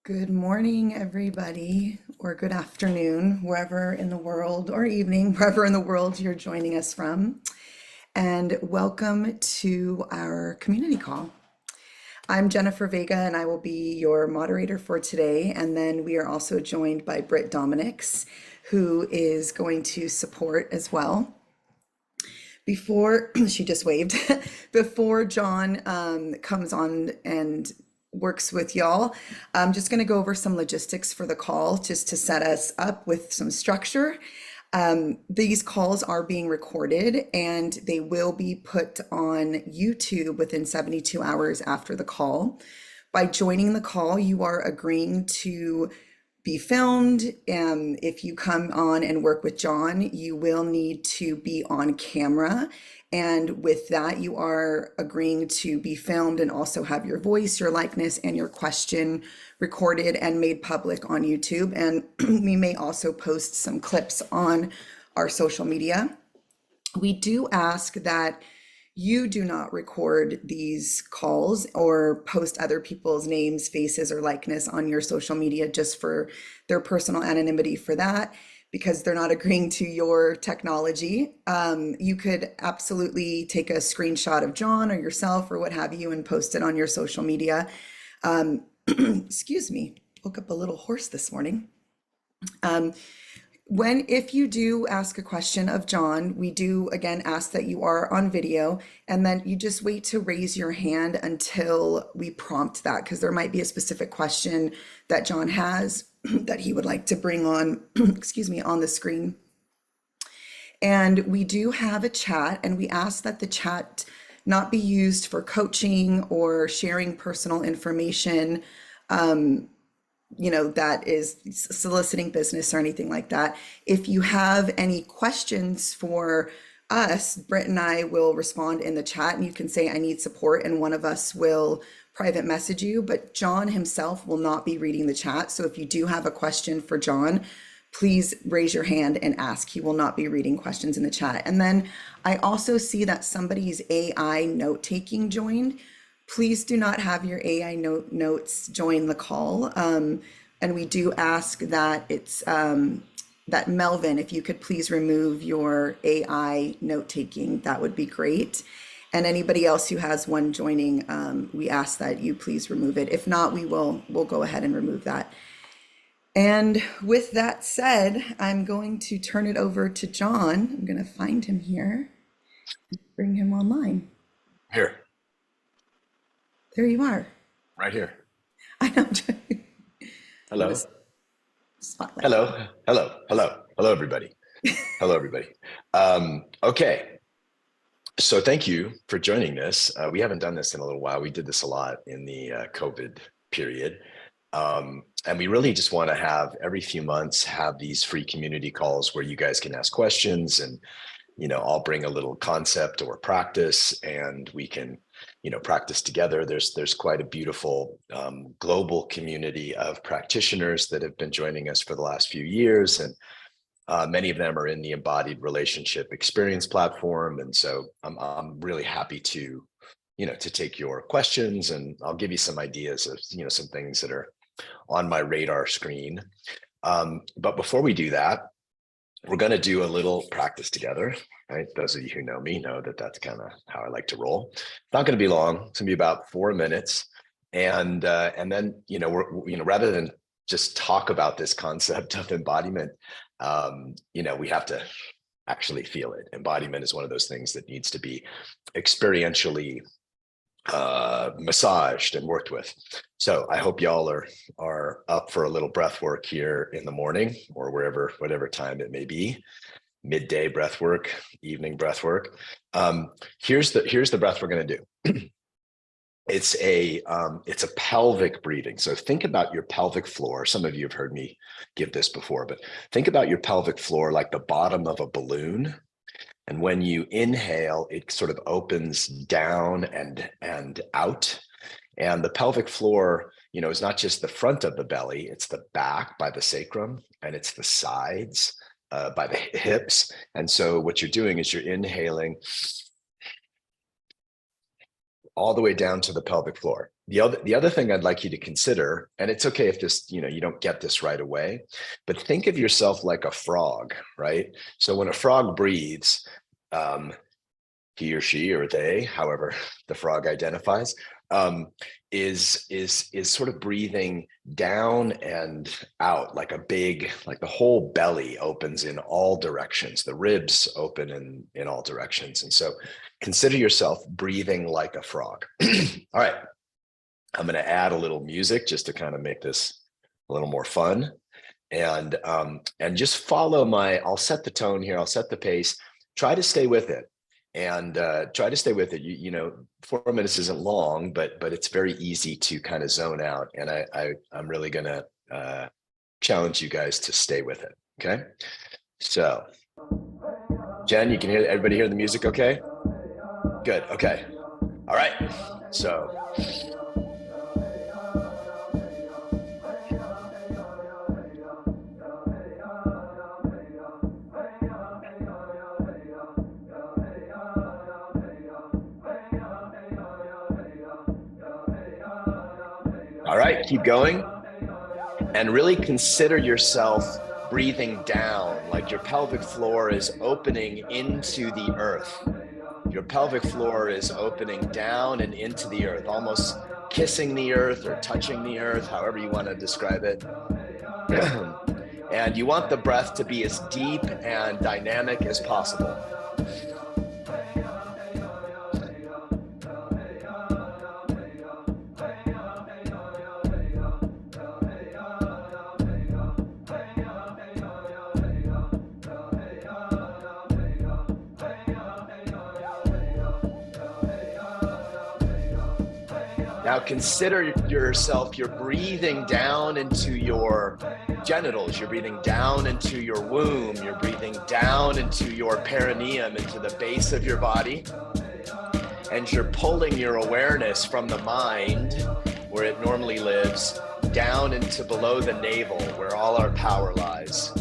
Good morning, everybody, or good afternoon, wherever in the world, or evening, wherever in the world you're joining us from. And welcome to our community call. I'm Jennifer Vega, and I will be your moderator for today. And then we are also joined by Britt Dominics, who is going to support as well. Before she just waved, before John comes on and works with y'all, I'm just going to go over some logistics for the call just to set us up with some structure. These calls are being recorded and they will be put on YouTube within 72 hours after the call. By joining the call, you are agreeing to be filmed. If you come on and work with John, you will need to be on camera. And with that, you are agreeing to be filmed and also have your voice, your likeness, and your question recorded and made public on YouTube. And we may also post some clips on our social media. We do ask that you do not record these calls or post other people's names, faces, or likeness on your social media just for their personal anonymity for that, because they're not agreeing to your technology. You could absolutely take a screenshot of John or yourself or what have you and post it on your social media. Excuse me, woke up a little hoarse this morning. If you do ask a question of John, we do again ask that you are on video, and then you just wait to raise your hand until we prompt that, because there might be a specific question that John has that he would like to bring on, excuse me, on the screen. And we do have a chat, and we ask that the chat not be used for coaching or sharing personal information, that is soliciting business or anything like that. If you have any questions for us, Britt and I will respond in the chat, and you can say, I need support, and one of us will private message you, but John himself will not be reading the chat. So if you do have a question for John, please raise your hand and ask. He will not be reading questions in the chat. And then I also see that somebody's AI note-taking joined. Please do not have your AI notes join the call. And we do ask that that Melvin, if you could please remove your AI note-taking, that would be great. And anybody else who has one joining, we ask that you please remove it. If not, we'll go ahead and remove that. And with that said, I'm going to turn it over to John. I'm going to find him here, bring him online. Here. There you are. Right here. I know. Hello. Hello, everybody. Hello, everybody. Okay. So thank you for joining this. We haven't done this in a little while. We did this a lot in the COVID period. And we really just want to have every few months have these free community calls where you guys can ask questions, and I'll bring a little concept or practice, and we can practice together. There's quite a beautiful global community of practitioners that have been joining us for the last few years, and many of them are in the Embodied Relationship Experience platform. And so I'm really happy to take your questions, and I'll give you some ideas of some things that are on my radar screen. But before we do that, we're going to do a little practice together, right? Those of you who know me know that that's kind of how I like to roll. It's not going to be long. It's going to be about 4 minutes. And then, rather than just talk about this concept of embodiment, we have to actually feel it. Embodiment is one of those things that needs to be experientially massaged and worked with. So I hope y'all are up for a little breath work here in the morning, or whatever time it may be. Midday breath work, evening breath work. Here's the breath we're going to do. It's a pelvic breathing. So think about your pelvic floor. Some of you have heard me give this before, but think about your pelvic floor like the bottom of a balloon. And when you inhale, it sort of opens down and out. And the pelvic floor, is not just the front of the belly, it's the back by the sacrum, and it's the sides by the hips. And so what you're doing is you're inhaling all the way down to the pelvic floor. The other thing I'd like you to consider, and it's okay if this, you don't get this right away, but think of yourself like a frog, right? So when a frog breathes, he or she or they, however the frog identifies, is sort of breathing down and out like like the whole belly opens in all directions. The ribs open in all directions. And so consider yourself breathing like a frog. All right. I'm going to add a little music just to kind of make this a little more fun. And just follow I'll set the tone here. I'll set the pace. Try to stay with it. And try to stay with it. 4 minutes isn't long, but it's very easy to kind of zone out. And I'm really gonna challenge you guys to stay with it. Okay. So, Jen, you can hear everybody hear the music. Okay. Good. Okay. All right. So. All right, keep going. And really consider yourself breathing down, like your pelvic floor is opening into the earth. Your pelvic floor is opening down and into the earth, almost kissing the earth or touching the earth, however you want to describe it. And you want the breath to be as deep and dynamic as possible. Now consider yourself, you're breathing down into your genitals, you're breathing down into your womb, you're breathing down into your perineum, into the base of your body, and you're pulling your awareness from the mind, where it normally lives, down into below the navel, where all our power lies.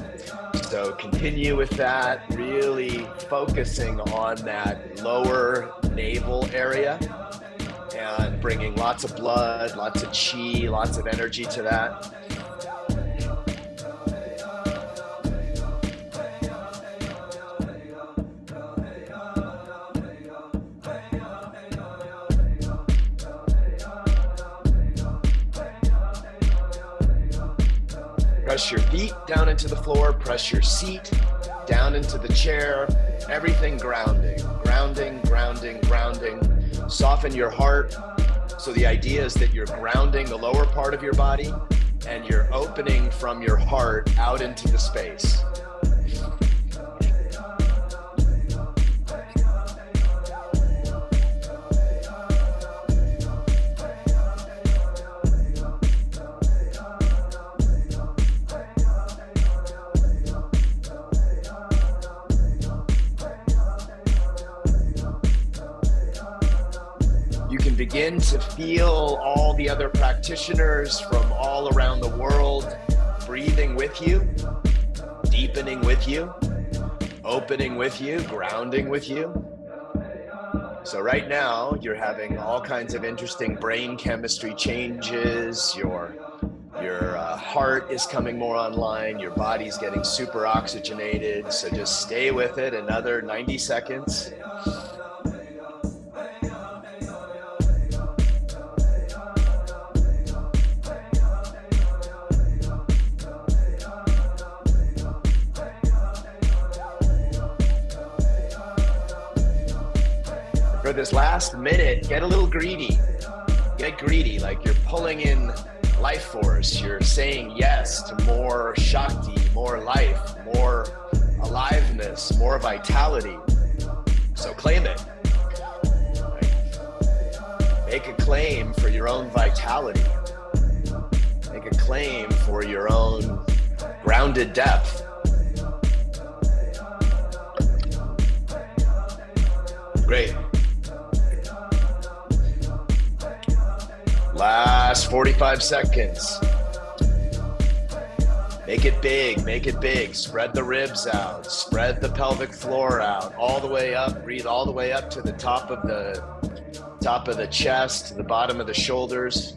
So continue with that, really focusing on that lower navel area, and bringing lots of blood, lots of chi, lots of energy to that. Press your feet down into the floor, press your seat down into the chair, everything grounding, grounding, grounding, grounding. Soften your heart. So the idea is that you're grounding the lower part of your body and you're opening from your heart out into the space. Begin to feel all the other practitioners from all around the world breathing with you, deepening with you, opening with you, grounding with you. So right now you're having all kinds of interesting brain chemistry changes. Your heart is coming more online. Your body's getting super oxygenated. So just stay with it another 90 seconds. For this last minute, get a little greedy. Get greedy, like you're pulling in life force. You're saying yes to more Shakti, more life, more aliveness, more vitality. So claim it. Right? Make a claim for your own vitality. Make a claim for your own grounded depth. Great. Last 45 seconds. Make it big, make it big. Spread the ribs out, spread the pelvic floor out, all the way up. Breathe all the way up to the top of top of the chest, the bottom of the shoulders.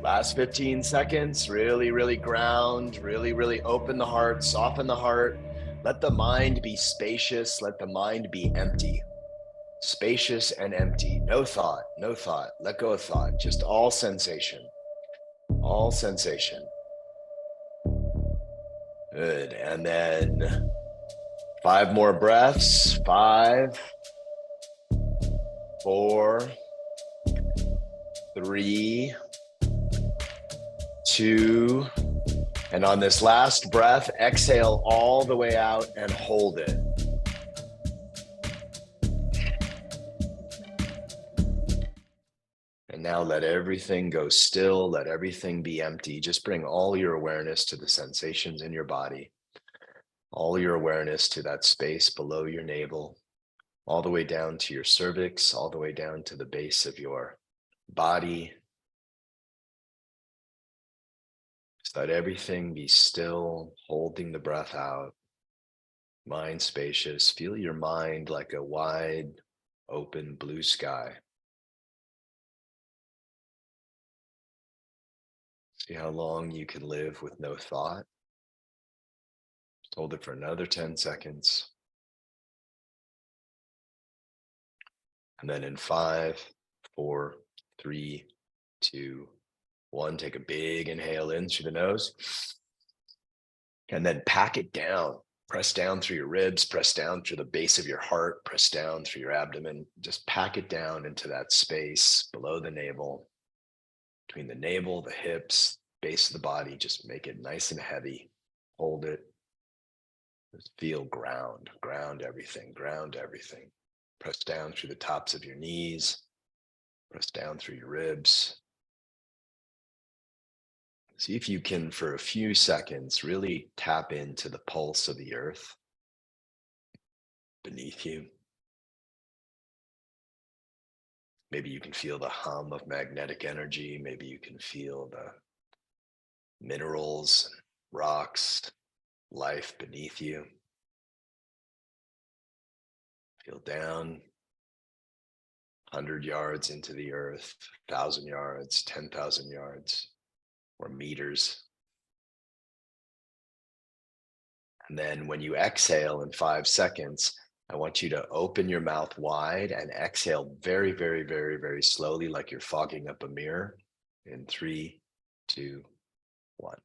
Last 15 seconds, really ground, really open the heart, soften the heart. Let the mind be spacious. Let the mind be empty. Spacious and empty. No thought. Let go of thought. Just all sensation. All sensation. Good. And then 5 more breaths. 5, 4, 3, 2, and on this last breath, exhale all the way out and hold it. And now let everything go still, let everything be empty. Just bring all your awareness to the sensations in your body, all your awareness to that space below your navel, all the way down to your cervix, all the way down to the base of your body. Just let everything be still, holding the breath out, mind spacious. Feel your mind like a wide, open blue sky. See how long you can live with no thought. Just hold it for another 10 seconds. And then in 5, 4, 3, 2, 1, take a big inhale in through the nose. And then pack it down. Press down through your ribs, press down through the base of your heart, press down through your abdomen. Just pack it down into that space below the navel, between the navel, the hips, base of the body. Just make it nice and heavy. Hold it. Just feel ground everything, ground everything. Press down through the tops of your knees, press down through your ribs. See if you can, for a few seconds, really tap into the pulse of the earth beneath you. Maybe you can feel the hum of magnetic energy. Maybe you can feel the minerals, rocks, life beneath you. Feel down 100 yards into the earth, 1,000 yards, 10,000 yards, or meters. And then when you exhale in 5 seconds, I want you to open your mouth wide and exhale very slowly, like you're fogging up a mirror. In 3, 2, 1.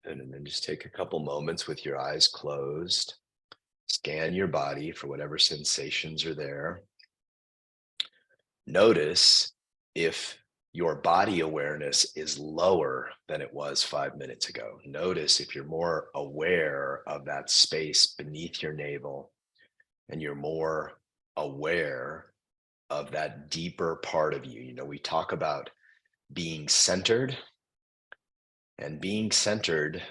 And then just take a couple moments with your eyes closed. Scan your body for whatever sensations are there. Notice if your body awareness is lower than it was 5 minutes ago. Notice if you're more aware of that space beneath your navel and you're more aware of that deeper part of you. You know, we talk about being centered, and being centered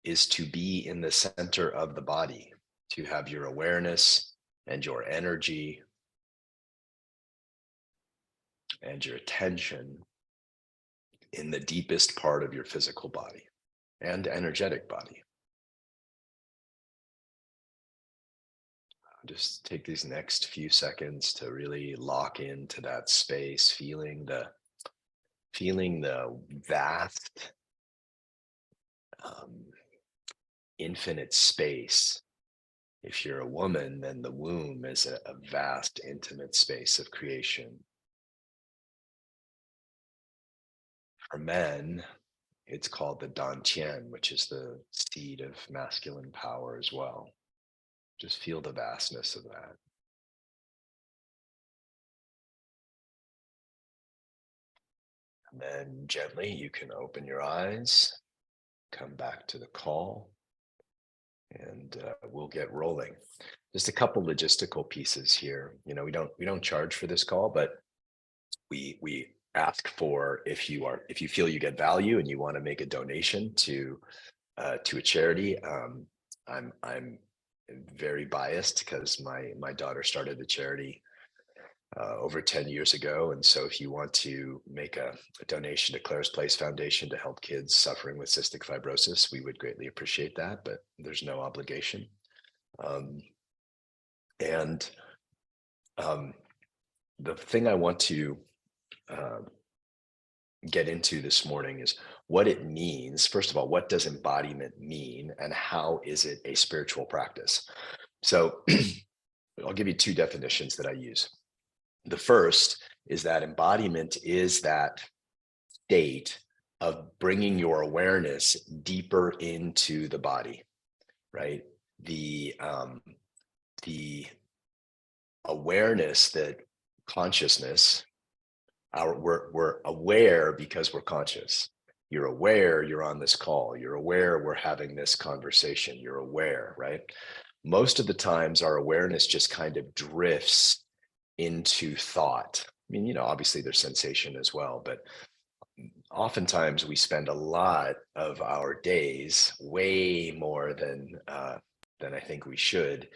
is to be in the center of the body, to have your awareness and your energy and your attention in the deepest part of your physical body and energetic body. Just take these next few seconds to really lock into that space, feeling the vast, infinite space. If you're a woman, then the womb is a vast, intimate space of creation. For men, it's called the dantian, which is the seed of masculine power as well. Just feel the vastness of that. And then gently, you can open your eyes, come back to the call, and we'll get rolling. Just a couple logistical pieces here. You know, we don't charge for this call, but We ask for, if you feel you get value and you want to make a donation to a charity. I'm very biased because my daughter started the charity over 10 years ago. And so if you want to make a donation to Claire's Place Foundation to help kids suffering with cystic fibrosis, we would greatly appreciate that, but there's no obligation. And the thing I want to get into this morning is what it means. First of all, what does embodiment mean, and how is it a spiritual practice? So I'll give you two definitions that I use. The first is that embodiment is that state of bringing your awareness deeper into the body, right? The awareness that consciousness, we're aware because we're conscious. You're aware you're on this call. You're aware we're having this conversation. You're aware, right? Most of the times our awareness just kind of drifts into thought. I mean, obviously there's sensation as well, but oftentimes we spend a lot of our days, way more than I think we should,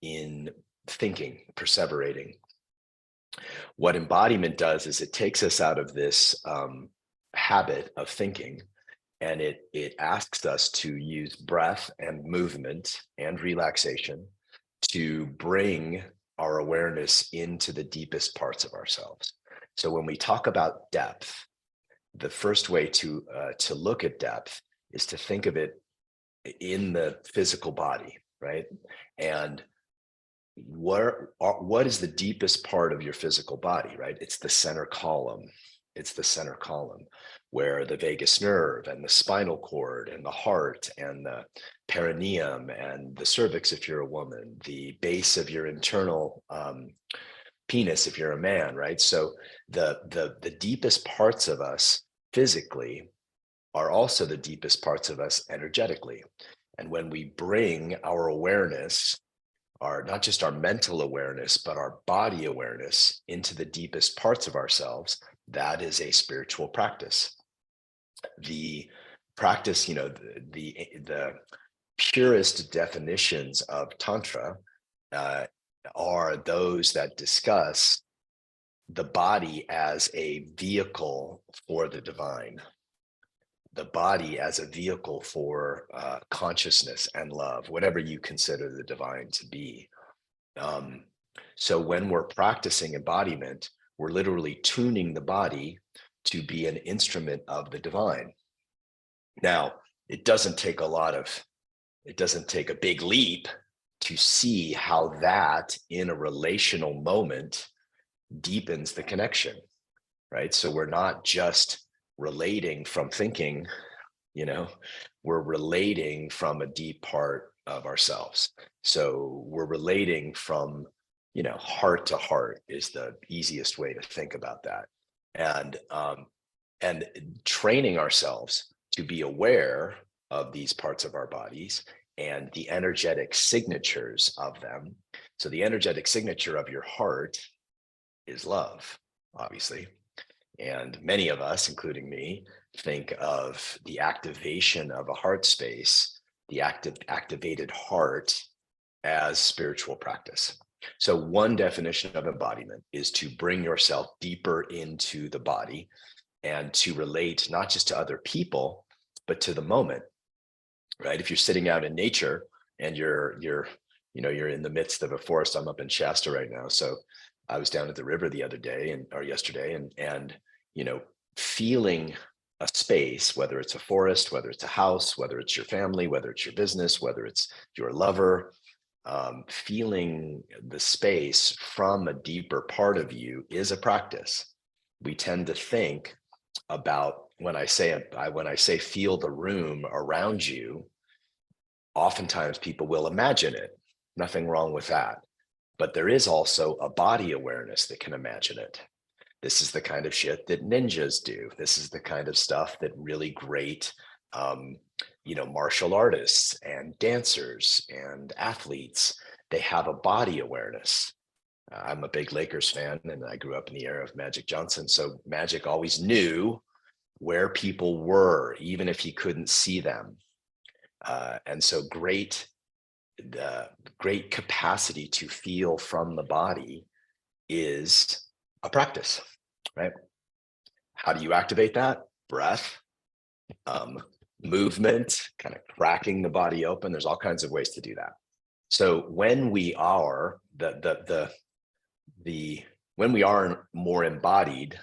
in thinking, perseverating. What embodiment does is it takes us out of this habit of thinking, and it asks us to use breath and movement and relaxation to bring our awareness into the deepest parts of ourselves. So when we talk about depth, the first way to look at depth is to think of it in the physical body, right? And what is the deepest part of your physical body, right? It's the center column. It's the center column where the vagus nerve and the spinal cord and the heart and the perineum and the cervix, if you're a woman, the base of your internal penis, if you're a man, right? So the deepest parts of us physically are also the deepest parts of us energetically. And when we bring our awareness, not just our mental awareness, but our body awareness into the deepest parts of ourselves, that is a spiritual practice. The practice, the purest definitions of Tantra are those that discuss the body as a vehicle for the divine, the body as a vehicle for consciousness and love, whatever you consider the divine to be. So when we're practicing embodiment, we're literally tuning the body to be an instrument of the divine. Now, it doesn't take a big leap to see how that in a relational moment deepens the connection, right? So we're not just relating from thinking, we're relating from a deep part of ourselves. So we're relating from, heart to heart is the easiest way to think about that. And training ourselves to be aware of these parts of our bodies and the energetic signatures of them. So the energetic signature of your heart is love, obviously. And many of us, including me, think of the activation of a heart space, the activated heart, as spiritual practice. So one definition of embodiment is to bring yourself deeper into the body and to relate not just to other people, but to the moment, right? If you're sitting out in nature and you're in the midst of a forest. I'm up in Shasta right now. So I was down at the river the other day or yesterday and feeling a space, whether it's a forest, whether it's a house, whether it's your family, whether it's your business, whether it's your lover, feeling the space from a deeper part of you is a practice. We tend to think about when I say feel the room around you, oftentimes people will imagine it. Nothing wrong with that. But there is also a body awareness that can imagine it. This is the kind of shit that ninjas do. This is the kind of stuff that really great, martial artists and dancers and athletes, they have a body awareness. I'm a big Lakers fan, and I grew up in the era of Magic Johnson. So Magic always knew where people were, even if he couldn't see them. And so great capacity to feel from the body is a practice, right? How do you activate that? Breath, movement, kind of cracking the body open. There's all kinds of ways to do that. So when we are when we are more embodied,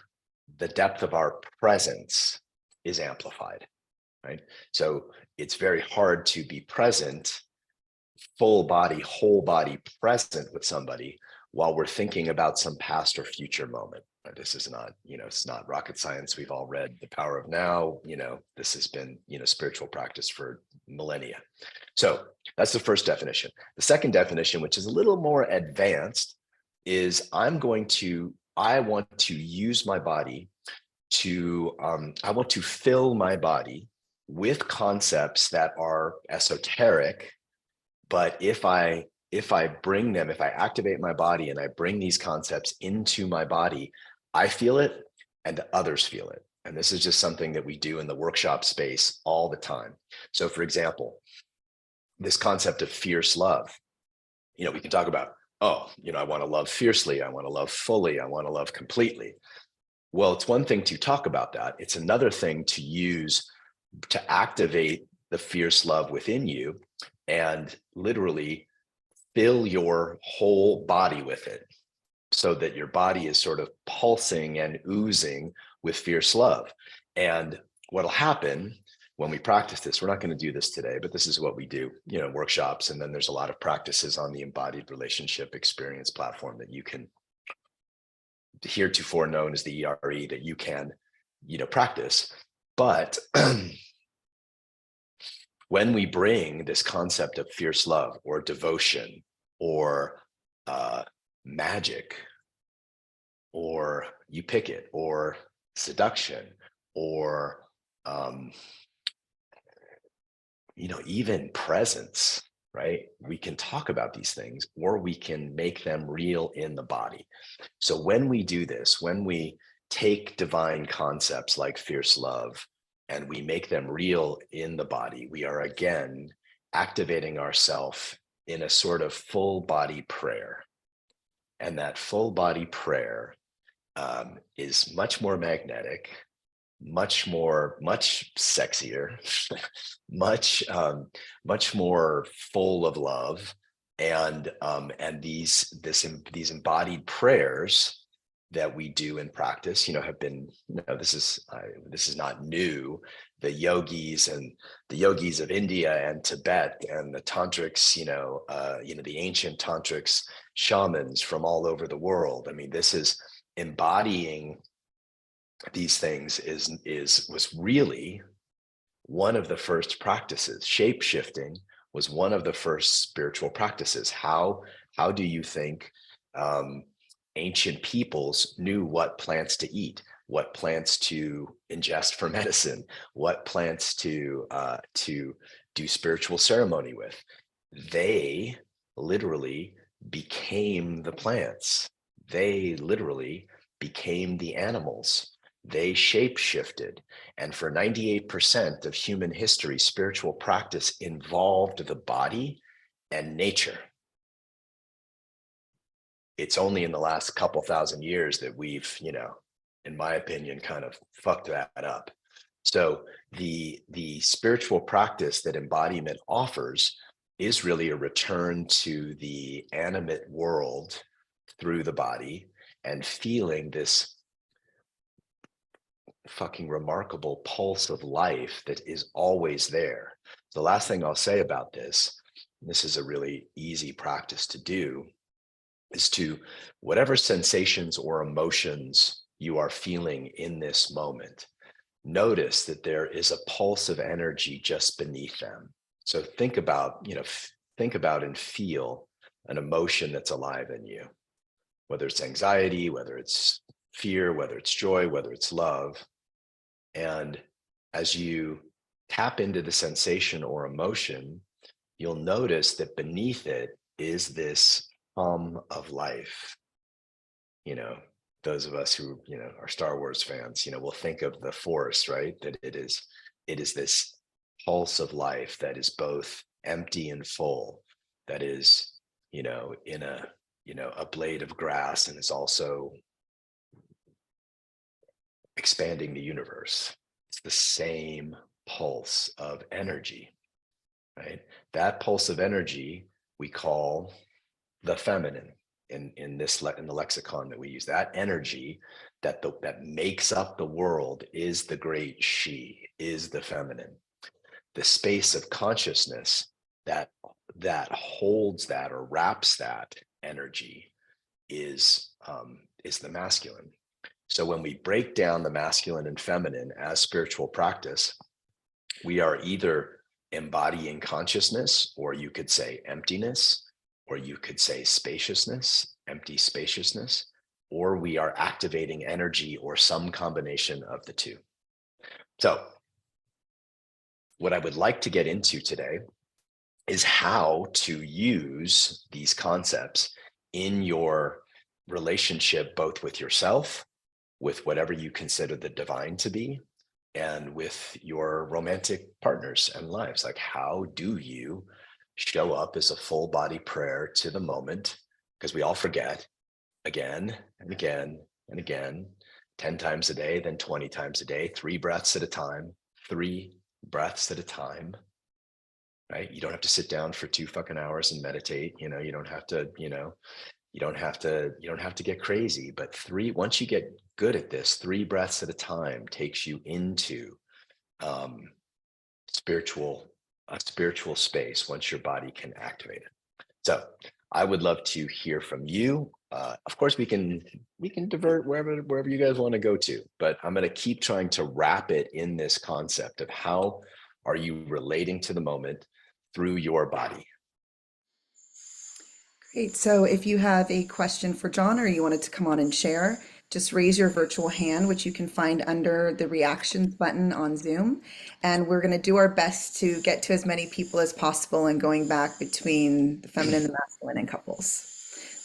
the depth of our presence is amplified, right? So it's very hard to be present, full body, whole body present with somebody while we're thinking about some past or future moment. This is not, it's not rocket science. We've all read The Power of Now. This has been, spiritual practice for millennia. So that's the first definition. The second definition, which is a little more advanced, is I want to use my body I want to fill my body with concepts that are esoteric, but if I activate my body and I bring these concepts into my body, I feel it and others feel it. And this is just something that we do in the workshop space all the time. So for example, this concept of fierce love, we can talk about, I want to love fiercely. I want to love fully. I want to love completely. Well, it's one thing to talk about that. It's another thing to use to activate the fierce love within you and literally fill your whole body with it so that your body is sort of pulsing and oozing with fierce love. And what'll happen when we practice this, we're not going to do this today, but this is what we do, workshops. And then there's a lot of practices on the Embodied Relationship Experience platform that you can, heretofore known as the ERE, that you can, practice. But when we bring this concept of fierce love or devotion or magic, or you pick it, or seduction, or even presence, right? We can talk about these things, or we can make them real in the body. So when we do this, when we take divine concepts like fierce love and we make them real in the body, we are again activating ourselves in a sort of full body prayer. And that full body prayer is much more magnetic, much sexier, much more full of love. And these embodied prayers that we do in practice, have been, this is not new. The yogis of India and Tibet and the tantrics, the ancient tantrics, shamans from all over the world. I mean, this is embodying these things was really one of the first practices. Shape shifting was one of the first spiritual practices. How do you think ancient peoples knew what plants to eat, what plants to ingest for medicine, what plants to do spiritual ceremony with? They literally became the plants. They literally became the animals. They shape shifted. And for 98% of human history, spiritual practice involved the body and nature. It's only in the last couple thousand years that we've, in my opinion, kind of fucked that up. So the spiritual practice that embodiment offers is really a return to the animate world through the body and feeling this fucking remarkable pulse of life that is always there. The last thing I'll say about this is a really easy practice to do, is to whatever sensations or emotions you are feeling in this moment, notice that there is a pulse of energy just beneath them. So think about and feel an emotion that's alive in you, whether it's anxiety, whether it's fear, whether it's joy, whether it's love. And as you tap into the sensation or emotion, you'll notice that beneath it is this hum of life, those of us who, are Star Wars fans, will think of the Force, right? That it is this pulse of life that is both empty and full, that is, in a blade of grass, and is also expanding the universe. It's the same pulse of energy, right? That pulse of energy we call the feminine in the lexicon that we use. That energy that makes up the world is the great she, is the feminine. The space of consciousness that holds that or wraps that energy is the masculine. So when we break down the masculine and feminine as spiritual practice, we are either embodying consciousness, or you could say emptiness, or you could say spaciousness, empty spaciousness, or we are activating energy, or some combination of the two. So what I would like to get into today is how to use these concepts in your relationship, both with yourself, with whatever you consider the divine to be, and with your romantic partners and lives. Like, how do you show up as a full body prayer to the moment? Because we all forget again and again and again, 10 times a day, then 20 times a day, 3 breaths at a time, 3 breaths at a time, right? You don't have to sit down for 2 fucking hours and meditate. You don't have to, you don't have to get crazy, but once you get good at this, 3 breaths at a time takes you into a spiritual space once your body can activate it. So I would love to hear from you. Of course, we can divert wherever you guys want to go to, but I'm going to keep trying to wrap it in this concept of how are you relating to the moment through your body. Great. So if you have a question for John, or you wanted to come on and share, just raise your virtual hand, which you can find under the reactions button on Zoom. And we're going to do our best to get to as many people as possible and going back between the feminine, the masculine, and couples.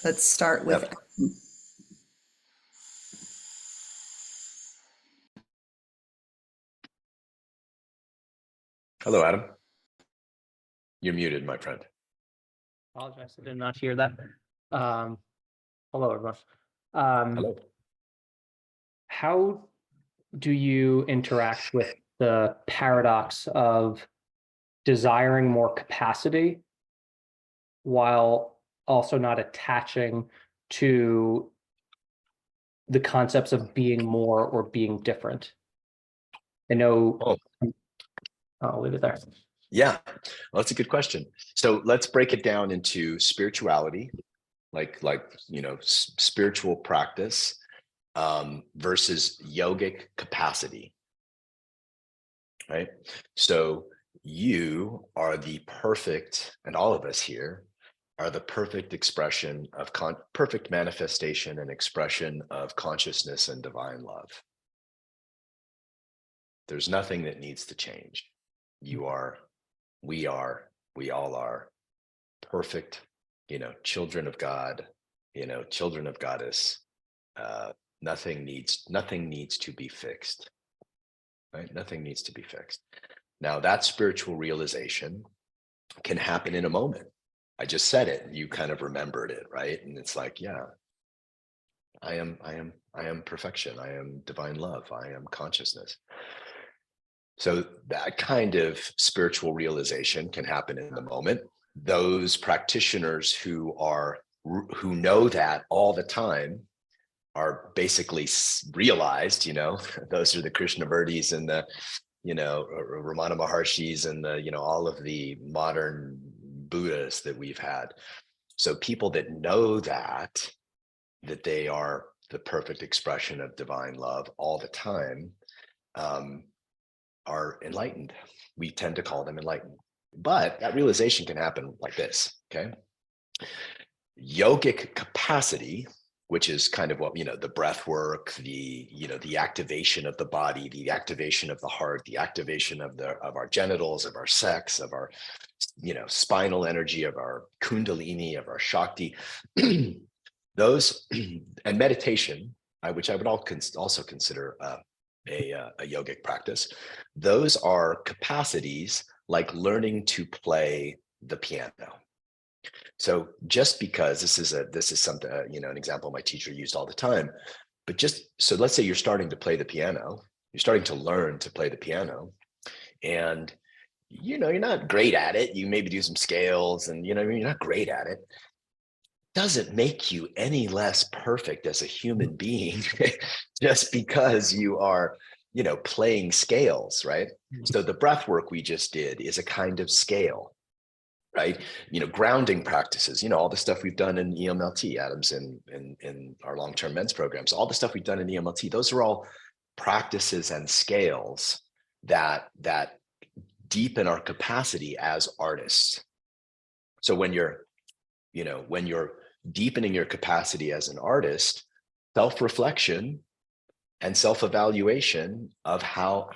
Let's start with. Yep. Hello, Adam. You're muted, my friend. Apologize, I did not hear that. Hello, everyone. Hello. How do you interact with the paradox of desiring more capacity while also not attaching to the concepts of being more or being different? I know. I'll leave it there. Yeah, well, that's a good question. So let's break it down into spirituality, like spiritual practice versus yogic capacity, right? So you are the perfect, and all of us here are the perfect expression of perfect manifestation and expression of consciousness and divine love. There's nothing that needs to change. You are, we all are perfect, children of God, children of Goddess. Nothing needs to be fixed, right? Nothing needs to be fixed. Now that spiritual realization can happen in a moment. I just said it, you kind of remembered it, right? And it's like, yeah, I am perfection. I am divine love. I am consciousness. So that kind of spiritual realization can happen in the moment. Those practitioners who know that all the time are basically realized, those are the Krishnavardis and the, Ramana Maharshis and the, all of the modern Buddhas that we've had. So people that know that they are the perfect expression of divine love all the time, are enlightened. We tend to call them enlightened, but that realization can happen like this. Okay. Yogic capacity, which is kind of what, the breath work, the activation of the body, the activation of the heart, the activation of our genitals, of our sex, of our, spinal energy, of our kundalini, of our shakti. those and meditation, which I would also consider a yogic practice, those are capacities like learning to play the piano. So just because this is something, an example my teacher used all the time, but just so let's say you're starting to play the piano, you're starting to learn to play the piano, and you're not great at it. You maybe do some scales and you're not great at it. Doesn't make you any less perfect as a human being just because you are playing scales, right? So the breath work we just did is a kind of scale, right? Grounding practices, all the stuff we've done in EMLT, Adams, in our long-term men's programs, all the stuff we've done in EMLT, those are all practices and scales that deepen our capacity as artists. So when you're deepening your capacity as an artist, self-reflection and self-evaluation of how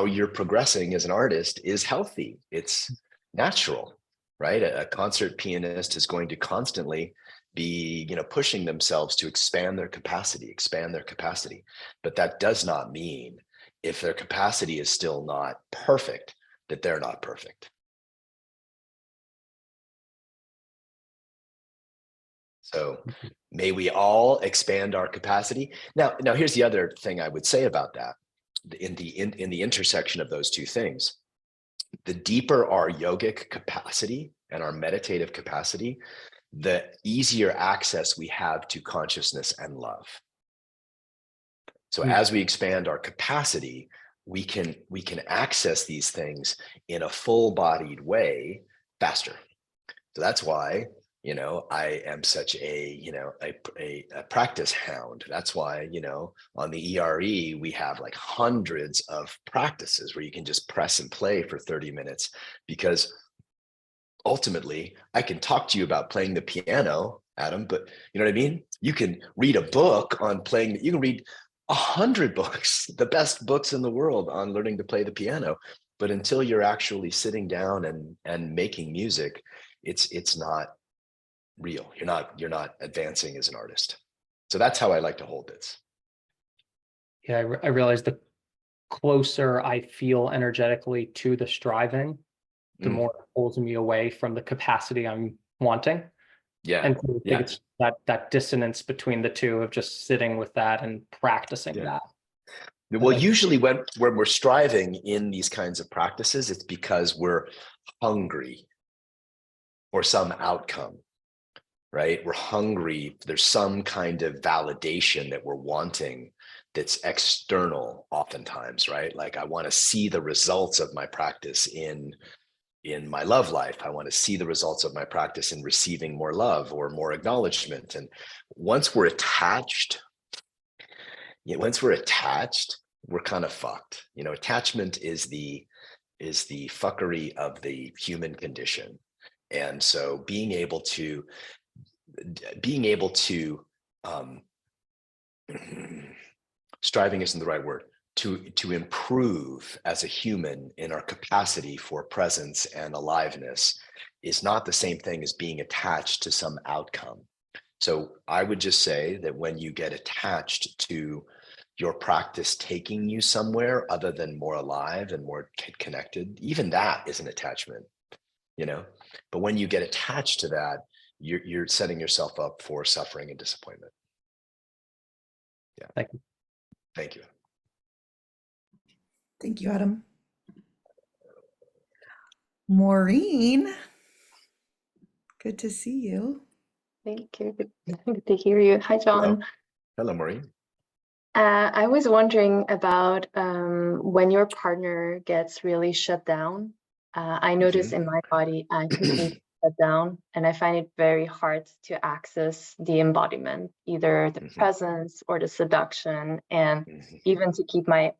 you're progressing as an artist is healthy. It's natural, right? A concert pianist is going to constantly be, pushing themselves to expand their capacity. But that does not mean if their capacity is still not perfect, that they're not perfect. So may we all expand our capacity. Now here's the other thing I would say about that. In the intersection of those two things, the deeper our yogic capacity and our meditative capacity, the easier access we have to consciousness and love. So as we expand our capacity, we can access these things in a full-bodied way faster. So that's why I am such a practice hound. That's why on the ERE we have like hundreds of practices where you can just press and play for 30 minutes, because ultimately I can talk to you about playing the piano, Adam, but you know what I mean? You can read a book on playing. You can read 100 books, the best books in the world on learning to play the piano, but until you're actually sitting down and making music, it's not real. You're not advancing as an artist. So that's how I like to hold this. Yeah, I realize the closer I feel energetically to the striving, the more it pulls me away from the capacity I'm wanting. Yeah. And so I think it's that dissonance between the two of just sitting with that and practicing that. Well, usually when we're striving in these kinds of practices, it's because we're hungry for some outcome, right? We're hungry. There's some kind of validation that we're wanting that's external oftentimes, right? Like I want to see the results of my practice in my love life. I want to see the results of my practice in receiving more love or more acknowledgement. And once we're attached, we're kind of fucked. Attachment is the fuckery of the human condition. And so being able to striving isn't the right word, to improve as a human in our capacity for presence and aliveness is not the same thing as being attached to some outcome. So I would just say that when you get attached to your practice taking you somewhere other than more alive and more connected, even that is an attachment, but when you get attached to that, you're setting yourself up for suffering and disappointment. Yeah. Thank you. Thank you. Thank you, Adam. Maureen, good to see you. Thank you. Good to hear you. Hi, John. Hello, Maureen. I was wondering about when your partner gets really shut down. I notice in my body I'm completely shut down, and I find it very hard to access the embodiment, either the presence or the seduction, and even to keep my,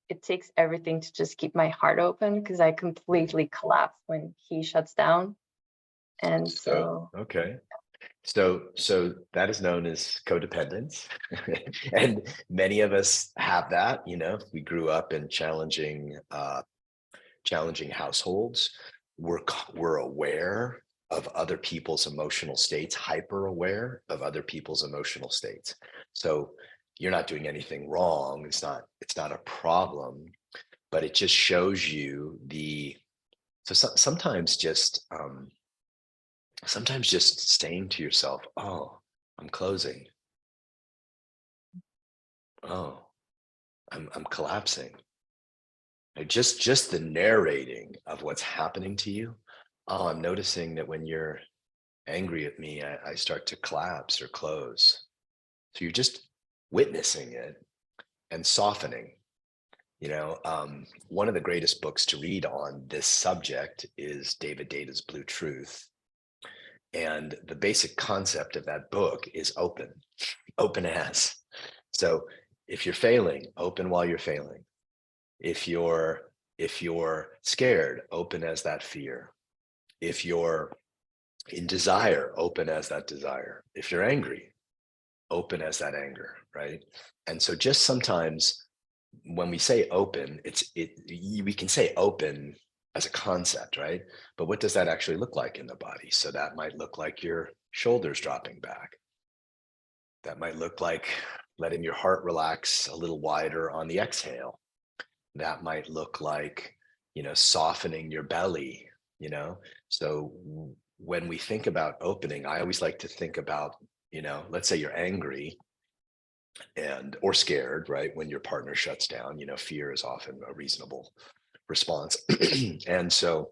it takes everything to just keep my heart open, because I completely collapse when he shuts down. And so okay. So that is known as codependence. And many of us have that. We grew up in challenging households. We're aware of other people's emotional states, hyper aware of other people's emotional states. So you're not doing anything wrong. It's not a problem, but it just shows you sometimes just saying to yourself, oh, I'm closing. Oh, I'm collapsing. Just the narrating of what's happening to you. Oh, I'm noticing that when you're angry at me, I start to collapse or close. So you're just witnessing it and softening. One of the greatest books to read on this subject is David Deda's Blue Truth. And the basic concept of that book is open as. So if you're failing, open while you're failing. If you're scared, open as that fear. If you're in desire, open as that desire. If you're angry, open as that anger, right? And so just sometimes when we say open, we can say open as a concept, right? But what does that actually look like in the body? So that might look like your shoulders dropping back. That might look like letting your heart relax a little wider on the exhale. That might look like, softening your belly, So when we think about opening, I always like to think about, let's say you're angry or scared, right? When your partner shuts down, fear is often a reasonable response. And so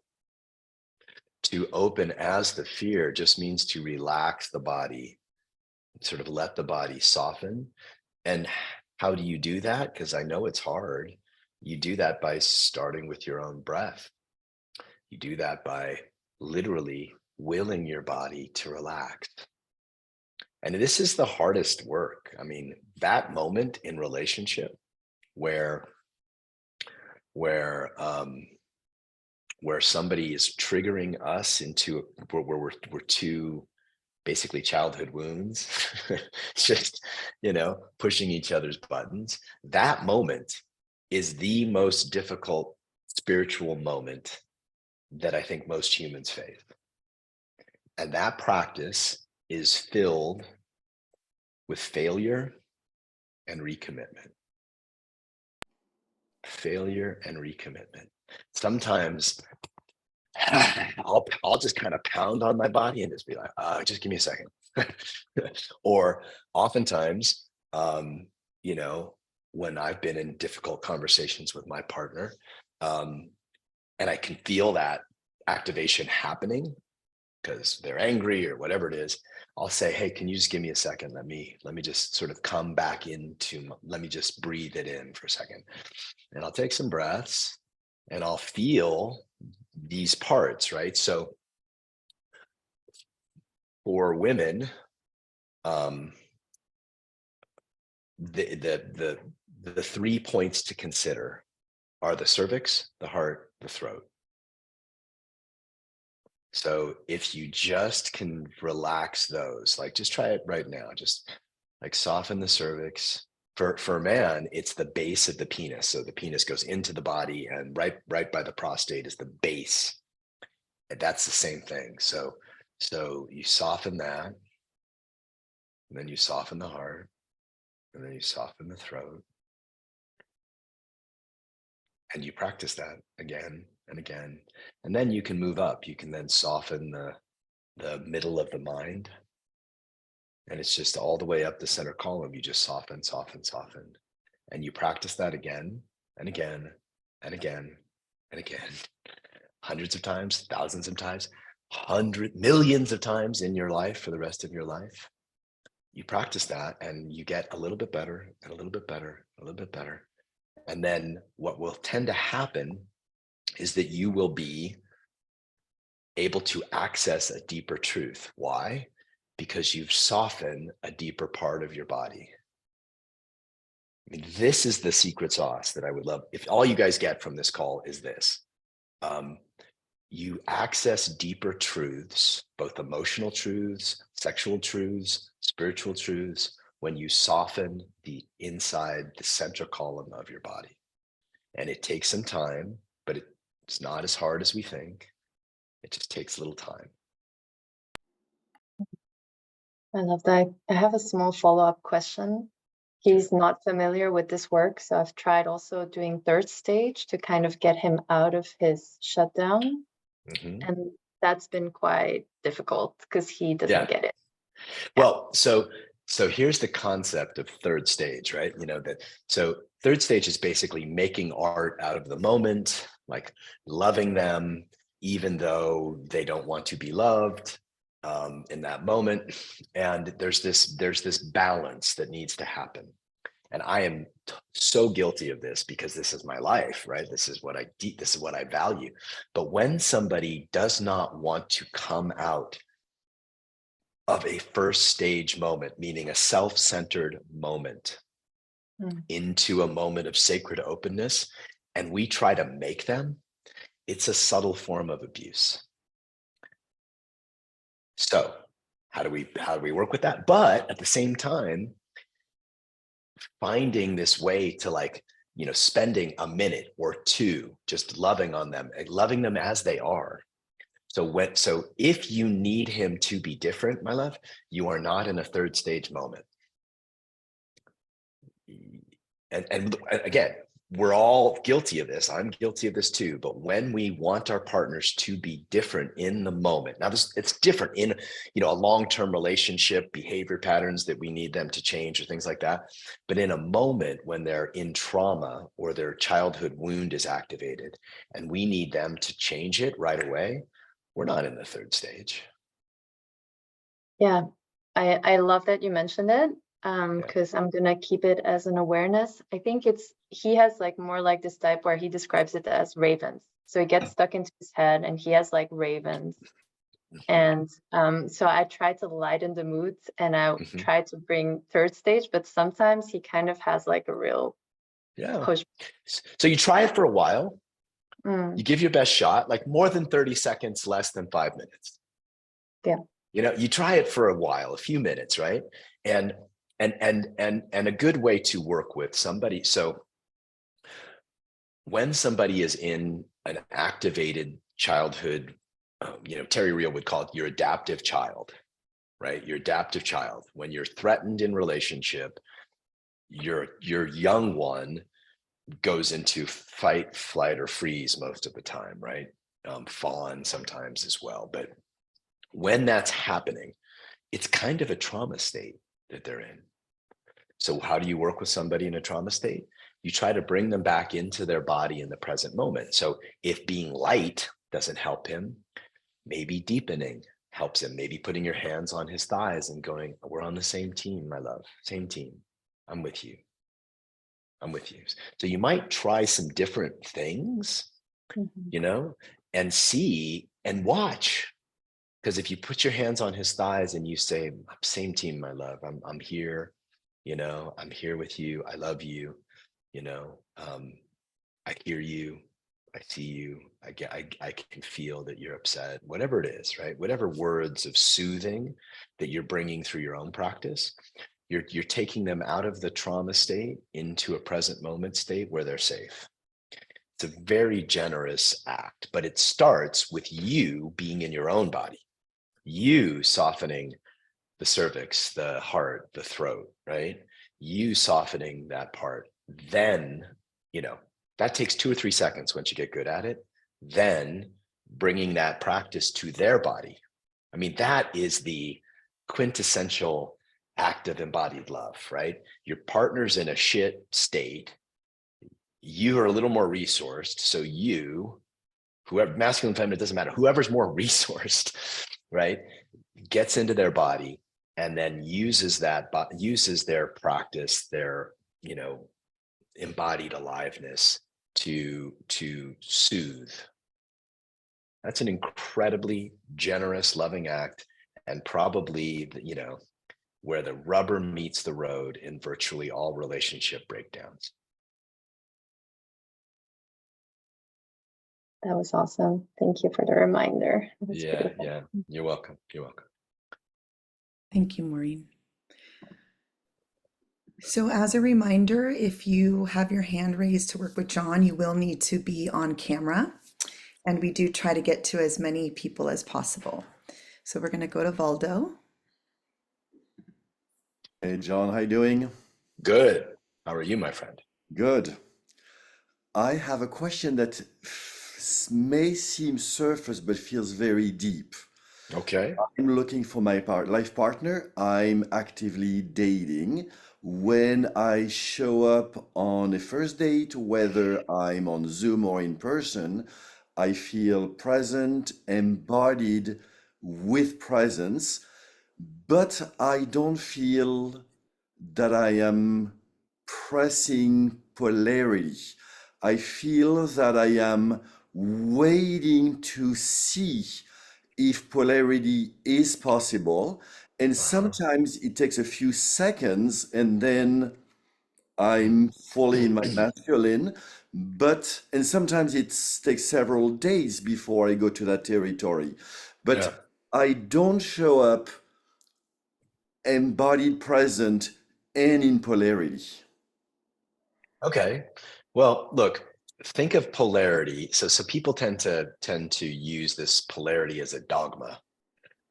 to open as the fear just means to relax the body, sort of let the body soften. And how do you do that? Because I know it's hard. You do that by starting with your own breath. You do that by literally willing your body to relax. And this is the hardest work. I mean, that moment in relationship where somebody is triggering us into where we're two basically childhood wounds, just, pushing each other's buttons. That moment is the most difficult spiritual moment that I think most humans face. And that practice is filled with failure and recommitment. Failure and recommitment. Sometimes I'll just kind of pound on my body and just be like, just give me a second. Or oftentimes, when I've been in difficult conversations with my partner, and I can feel that activation happening because they're angry or whatever it is, I'll say, hey, can you just give me a second? Let me just sort of come back let me just breathe it in for a second. And I'll take some breaths and I'll feel these parts, right? So for women, the 3 points to consider are the cervix, the heart, the throat. So if you just can relax those, like just try it right now, just like soften the cervix. For a man, it's the base of the penis. So the penis goes into the body, and right by the prostate is the base. And that's the same thing. So you soften that, and then you soften the heart, and then you soften the throat. And you practice that again and again. And then you can move up. You can then soften the middle of the mind. And it's just all the way up the center column. You just soften, soften, soften. And you practice that again and again and again and again. Hundreds of times, thousands of times, millions of times in your life for the rest of your life. You practice that and you get a little bit better and a little bit better, a little bit better. And then what will tend to happen is that you will be able to access a deeper truth. Why? Because you've softened a deeper part of your body. I mean, this is the secret sauce that I would love. If all you guys get from this call is this, you access deeper truths, both emotional truths, sexual truths, spiritual truths, when you soften the inside, the central column of your body. And it takes some time, but it's not as hard as we think. It just takes a little time. I love that. I have a small follow-up question. He's not familiar with this work, so I've tried also doing third stage to kind of get him out of his shutdown. Mhm. And that's been quite difficult because he doesn't Yeah. get it. Well, so here's the concept of third stage, right? So third stage is basically making art out of the moment, like loving them, even though they don't want to be loved in that moment. And there's this balance that needs to happen. And I am so guilty of this because this is my life, right? This is what I value. But when somebody does not want to come out of a first stage moment, meaning a self-centered moment, into a moment of sacred openness, and we try to make them, it's a subtle form of abuse. So how do we work with that? But at the same time, finding this way to spending a minute or two just loving them as they are. So if you need him to be different, my love, you are not in a third stage moment. And again, we're all guilty of this. I'm guilty of this too. But when we want our partners to be different in the moment, now it's different in a long-term relationship, behavior patterns that we need them to change or things like that. But in a moment when they're in trauma or their childhood wound is activated and we need them to change it right away, we're not in the third stage. Yeah, I love that you mentioned it, because I'm gonna keep it as an awareness. I think he has like more like this type where he describes it as ravens. So he gets stuck into his head and he has like ravens. And so I try to lighten the mood and I try to bring third stage, but sometimes he kind of has like a real push. So you try it for a while. You give your best shot, like more than 30 seconds, less than 5 minutes. Yeah. You try it for a while, a few minutes, right? And a good way to work with somebody. So when somebody is in an activated childhood, Terry Real would call it your adaptive child, right? Your adaptive child. When you're threatened in relationship, your young one goes into fight, flight, or freeze most of the time, right? Fawn sometimes as well. But when that's happening, it's kind of a trauma state that they're in. So how do you work with somebody in a trauma state? You try to bring them back into their body in the present moment. So if being light doesn't help him, maybe deepening helps him. Maybe putting your hands on his thighs and going, we're on the same team, my love, same team. I'm with you. I'm with you. So you might try some different things, and see and watch. Because if you put your hands on his thighs and you say, same team, my love, I'm here, I'm here with you. I love you. I hear you. I see you. I can feel that you're upset, whatever it is, right? Whatever words of soothing that you're bringing through your own practice, you're taking them out of the trauma state into a present moment state where they're safe. It's a very generous act, but it starts with you being in your own body, you softening the cervix, the heart, the throat, right? You softening that part. Then, that takes 2 or 3 seconds once you get good at it. Then bringing that practice to their body. I mean, that is the quintessential act of embodied love, right? Your partner's in a shit state. You are a little more resourced. So whoever, masculine, feminine, it doesn't matter. Whoever's more resourced, right, gets into their body and then uses their practice, their, embodied aliveness to soothe. That's an incredibly generous, loving act, and probably, where the rubber meets the road in virtually all relationship breakdowns. That was awesome. Thank you for the reminder. Yeah. You're welcome. Thank you, Maureen. So as a reminder, if you have your hand raised to work with John, you will need to be on camera. And we do try to get to as many people as possible. So we're going to go to Valdo. Hey John, how you doing? Good. How are you, my friend? Good. I have a question that may seem surface but feels very deep. Okay. I'm looking for my life partner. I'm actively dating. When I show up on a first date, whether I'm on Zoom or in person, I feel present, embodied with presence, but I don't feel that I am pressing polarity. I feel that I am waiting to see if polarity is possible. And Uh-huh. sometimes it takes a few seconds and then I'm fully in my masculine. And sometimes it takes several days before I go to that territory. Yeah. But I don't show up embodied present and in polarity. Okay. Well, look, think of polarity. So people tend to use this polarity as a dogma,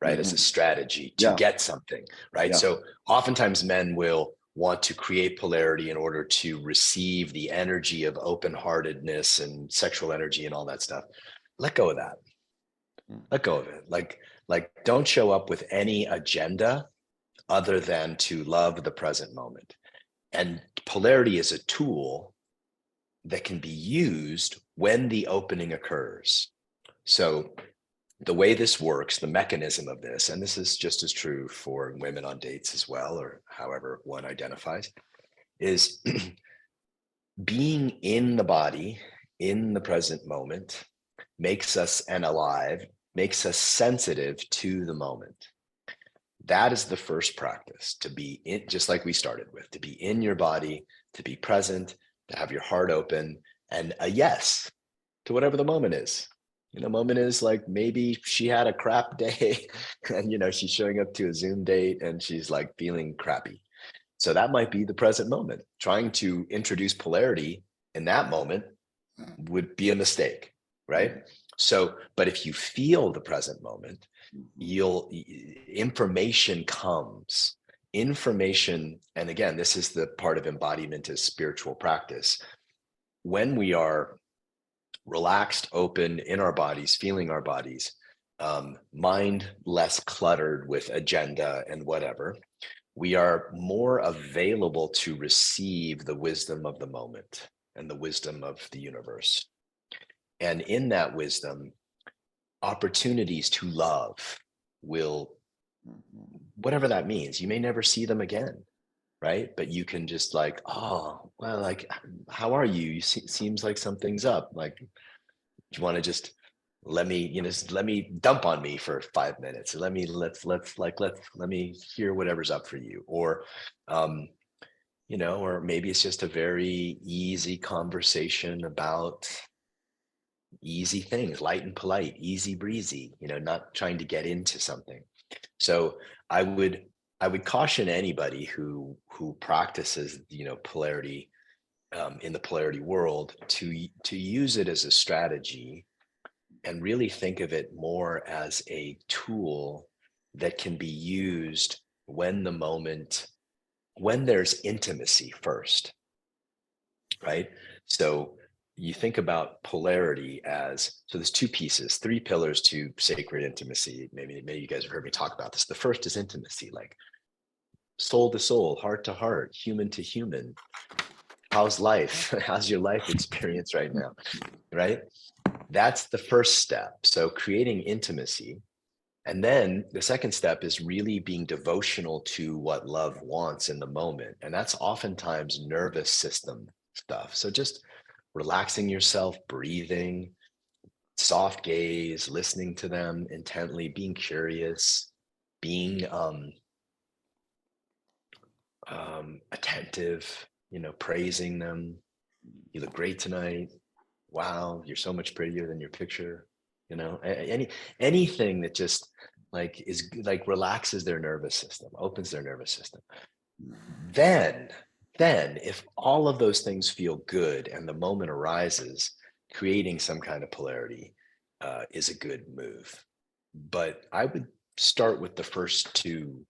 right? As a Mhm. strategy to Yeah, get something, right? yeah. So oftentimes men will want to create polarity in order to receive the energy of open-heartedness and sexual energy and all that stuff. Let go of that. Let go of it. Like don't show up with any agenda other than to love the present moment. And polarity is a tool that can be used when the opening occurs. So the way this works, the mechanism of this, and this is just as true for women on dates as well, or however one identifies, is being in the body, in the present moment, makes us and alive, makes us sensitive to the moment. That is the first practice, to be in, just like we started with, to be in your body, to be present, to have your heart open, and a yes to whatever the moment is. Moment is like maybe she had a crap day and, she's showing up to a Zoom date and she's like feeling crappy. So that might be the present moment. Trying to introduce polarity in that moment would be a mistake, right? So, but if you feel the present moment, information comes. Information, and again, this is the part of embodiment as spiritual practice. When we are relaxed, open in our bodies, feeling our bodies, mind less cluttered with agenda and whatever, we are more available to receive the wisdom of the moment and the wisdom of the universe. And in that wisdom, opportunities to love will, whatever that means, you may never see them again, right? But you can just like, oh, well, like, how are you? Seems like something's up. Like, do you want to just let me, let me dump on me for 5 minutes? Let me hear whatever's up for you. Um, or maybe it's just a very easy conversation about easy things, light and polite, easy breezy, not trying to get into something. So I would caution anybody who practices, polarity, in the polarity world, to use it as a strategy and really think of it more as a tool that can be used when there's intimacy first, right? So you think about polarity as, so there's two pieces, three pillars to sacred intimacy. Maybe you guys have heard me talk about this. The first is intimacy, like soul to soul, heart to heart, human to human. How's life? How's your life experience right now? Right? That's the first step. So creating intimacy. And then the second step is really being devotional to what love wants in the moment. And that's oftentimes nervous system stuff. So just relaxing yourself, breathing, soft gaze, listening to them intently, being curious, being attentive, praising them. You look great tonight. Wow, you're so much prettier than your picture. Anything that just like is like relaxes their nervous system, opens their nervous system. Then, if all of those things feel good and the moment arises, creating some kind of polarity is a good move. But I would start with the first two,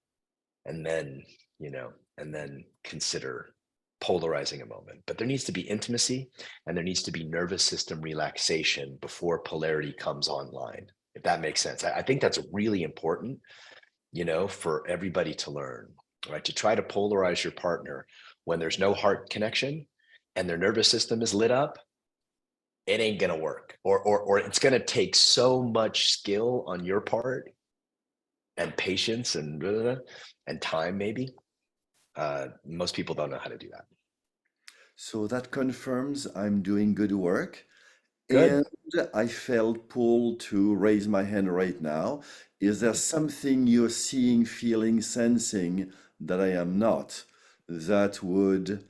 and then and then consider polarizing a moment. But there needs to be intimacy, and there needs to be nervous system relaxation before polarity comes online, if that makes sense. I think that's really important, for everybody to learn, right? To try to polarize your partner when there's no heart connection and their nervous system is lit up, it ain't gonna work, or it's gonna take so much skill on your part and patience and time, maybe. Most people don't know how to do that. So that confirms I'm doing good work. Good. And I felt pulled to raise my hand right now. Is there something you're seeing, feeling, sensing that I am not, that would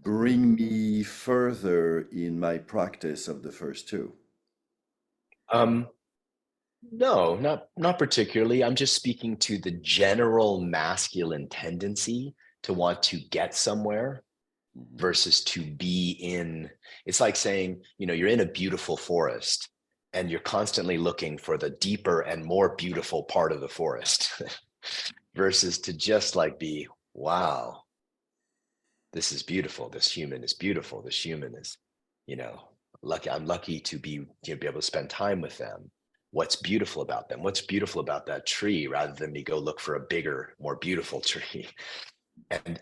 bring me further in my practice of the first two? No, not particularly. I'm just speaking to the general masculine tendency to want to get somewhere Mhm. versus to be in. It's like saying, you're in a beautiful forest and you're constantly looking for the deeper and more beautiful part of the forest versus to just like be, wow, this is beautiful. This human is beautiful. This human is, lucky. I'm lucky to be able to spend time with them. What's beautiful about them? What's beautiful about that tree, rather than me go look for a bigger, more beautiful tree.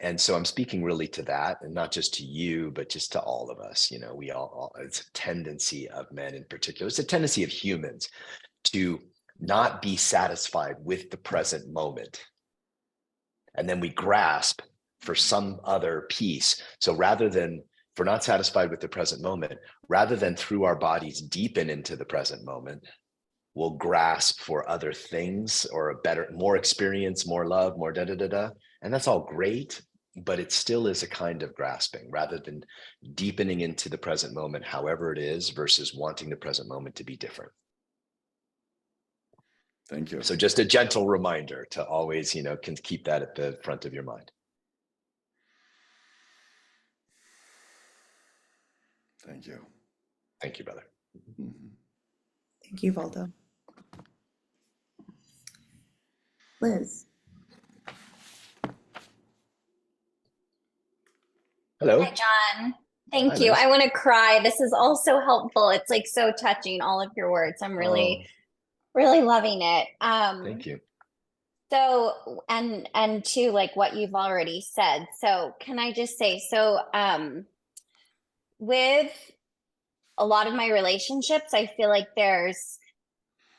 And so I'm speaking really to that, and not just to you, but just to all of us. We all, it's a tendency of men in particular. It's a tendency of humans to not be satisfied with the present moment. And then we grasp for some other piece. So if we're not satisfied with the present moment, rather than through our bodies deepen into the present moment, we'll grasp for other things, or a better, more experience, more love, more da-da-da-da. And that's all great, but it still is a kind of grasping rather than deepening into the present moment, however it is, versus wanting the present moment to be different. Thank you. So just a gentle reminder to always, can keep that at the front of your mind. Thank you. Thank you, brother. Mhm. Thank you, Valdo. Liz. Hello. Hi, John. Thank Hi, you. Liz. I want to cry. This is all so helpful. It's like so touching, all of your words. I'm really, really loving it. Thank you. So, and to like what you've already said. So can I just say, with a lot of my relationships, I feel like there's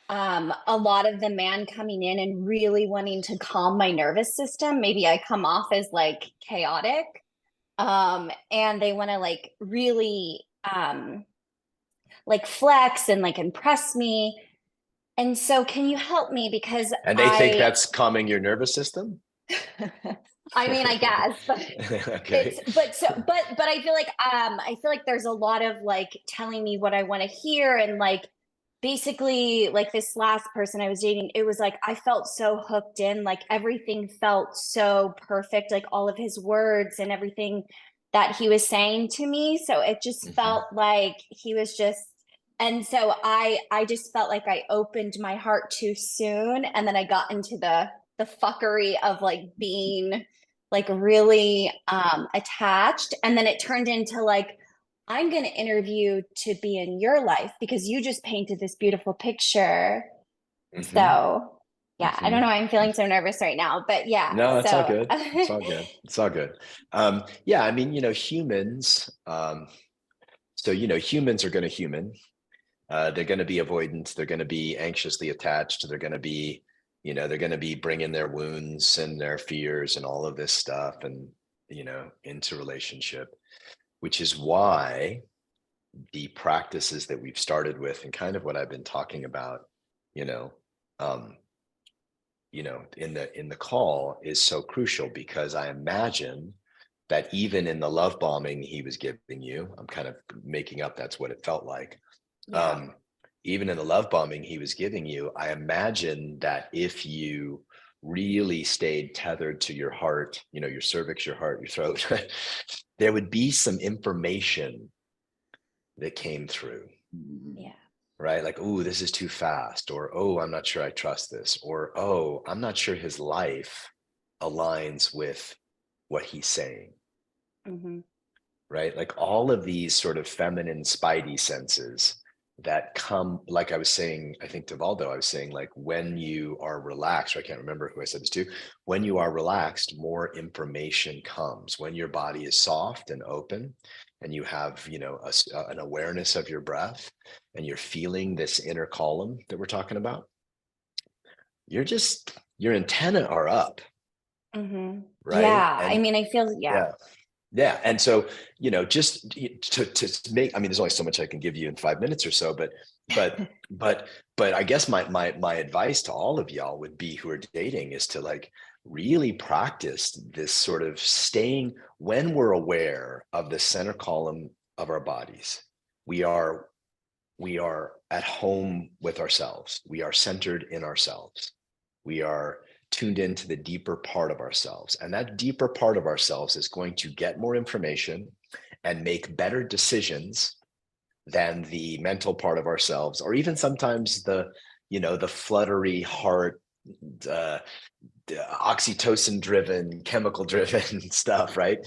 a lot of the man coming in and really wanting to calm my nervous system. Maybe I come off as like chaotic. And they want to like really like flex and like impress me. And so can you help me, because And they think that's calming your nervous system? I mean, I guess, but okay. but I feel like there's a lot of like telling me what I want to hear, and like basically like this last person I was dating, it was like I felt so hooked in, like everything felt so perfect, like all of his words and everything that he was saying to me. So it just felt like he was just, and so I just felt like I opened my heart too soon, and then I got into the fuckery of like being like really attached, and then it turned into like, I'm going to interview to be in your life because you just painted this beautiful picture. So yeah, I don't know why I'm feeling so nervous right now, but yeah. No, it's all so good. It's all good. It's all good. Yeah, I mean, humans, so humans are going to human. They're going to be avoidant. They're going to be anxiously attached. They're going to be, they're going to be bringing their wounds and their fears and all of this stuff, and into relationship, which is why the practices that we've started with, and kind of what I've been talking about, um, in the call, is so crucial, because I imagine that even in the love bombing he was giving you, I'm kind of making up, that's what it felt like. yeah. Even in the love bombing he was giving you, I imagine that if you really stayed tethered to your heart, your cervix, your heart, your throat, there would be some information that came through. Yeah. Right? Like, oh, this is too fast, or, oh, I'm not sure I trust this, or, oh, I'm not sure his life aligns with what he's saying, Mm-hmm. right? Like all of these sort of feminine spidey senses that come, like I was saying, I think to Valdo, I was saying, like when you are relaxed, or I can't remember who I said this to, when you are relaxed, more information comes. When your body is soft and open and you have, you know, an awareness of your breath and you're feeling this inner column that we're talking about, your antenna are up, Mm-hmm. right? Yeah. And I mean, I feel, yeah. yeah. And so, you know, just to make, I mean, there's only so much I can give you in 5 minutes or so, but I guess my advice to all of y'all would be who are dating is to like really practice this sort of staying when we're aware of the center column of our bodies. We are at home with ourselves. We are centered in ourselves. We are tuned into the deeper part of ourselves. And that deeper part of ourselves is going to get more information and make better decisions than the mental part of ourselves, or even sometimes the, you know, the fluttery heart, the oxytocin driven, chemical driven stuff, right?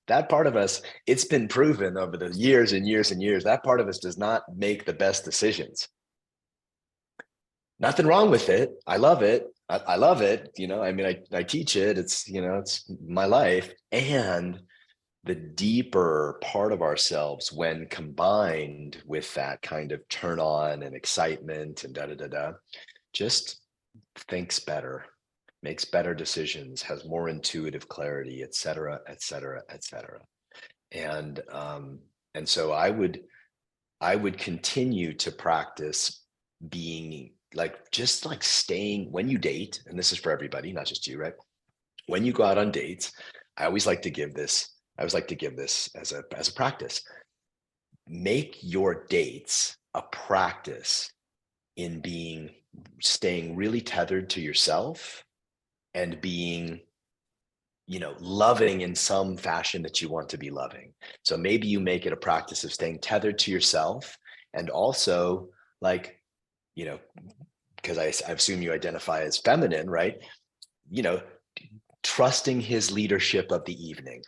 That part of us, it's been proven over the years and years and years, that part of us does not make the best decisions. Nothing wrong with it. I love it. I love it. You know, I mean, I teach it. It's, you know, it's my life. And the deeper part of ourselves, when combined with that kind of turn on and excitement and just thinks better, makes better decisions, has more intuitive clarity, et cetera, et cetera, et cetera. And so I would continue to practice being like, just like staying when you date, and this is for everybody, not just you, right? When you go out on dates, I always like to give this as a practice. Make your dates a practice in staying really tethered to yourself and being, you know, loving in some fashion that you want to be loving. So maybe you make it a practice of staying tethered to yourself, and also, like, you know, because I assume you identify as feminine, right? You know, trusting his leadership of the evening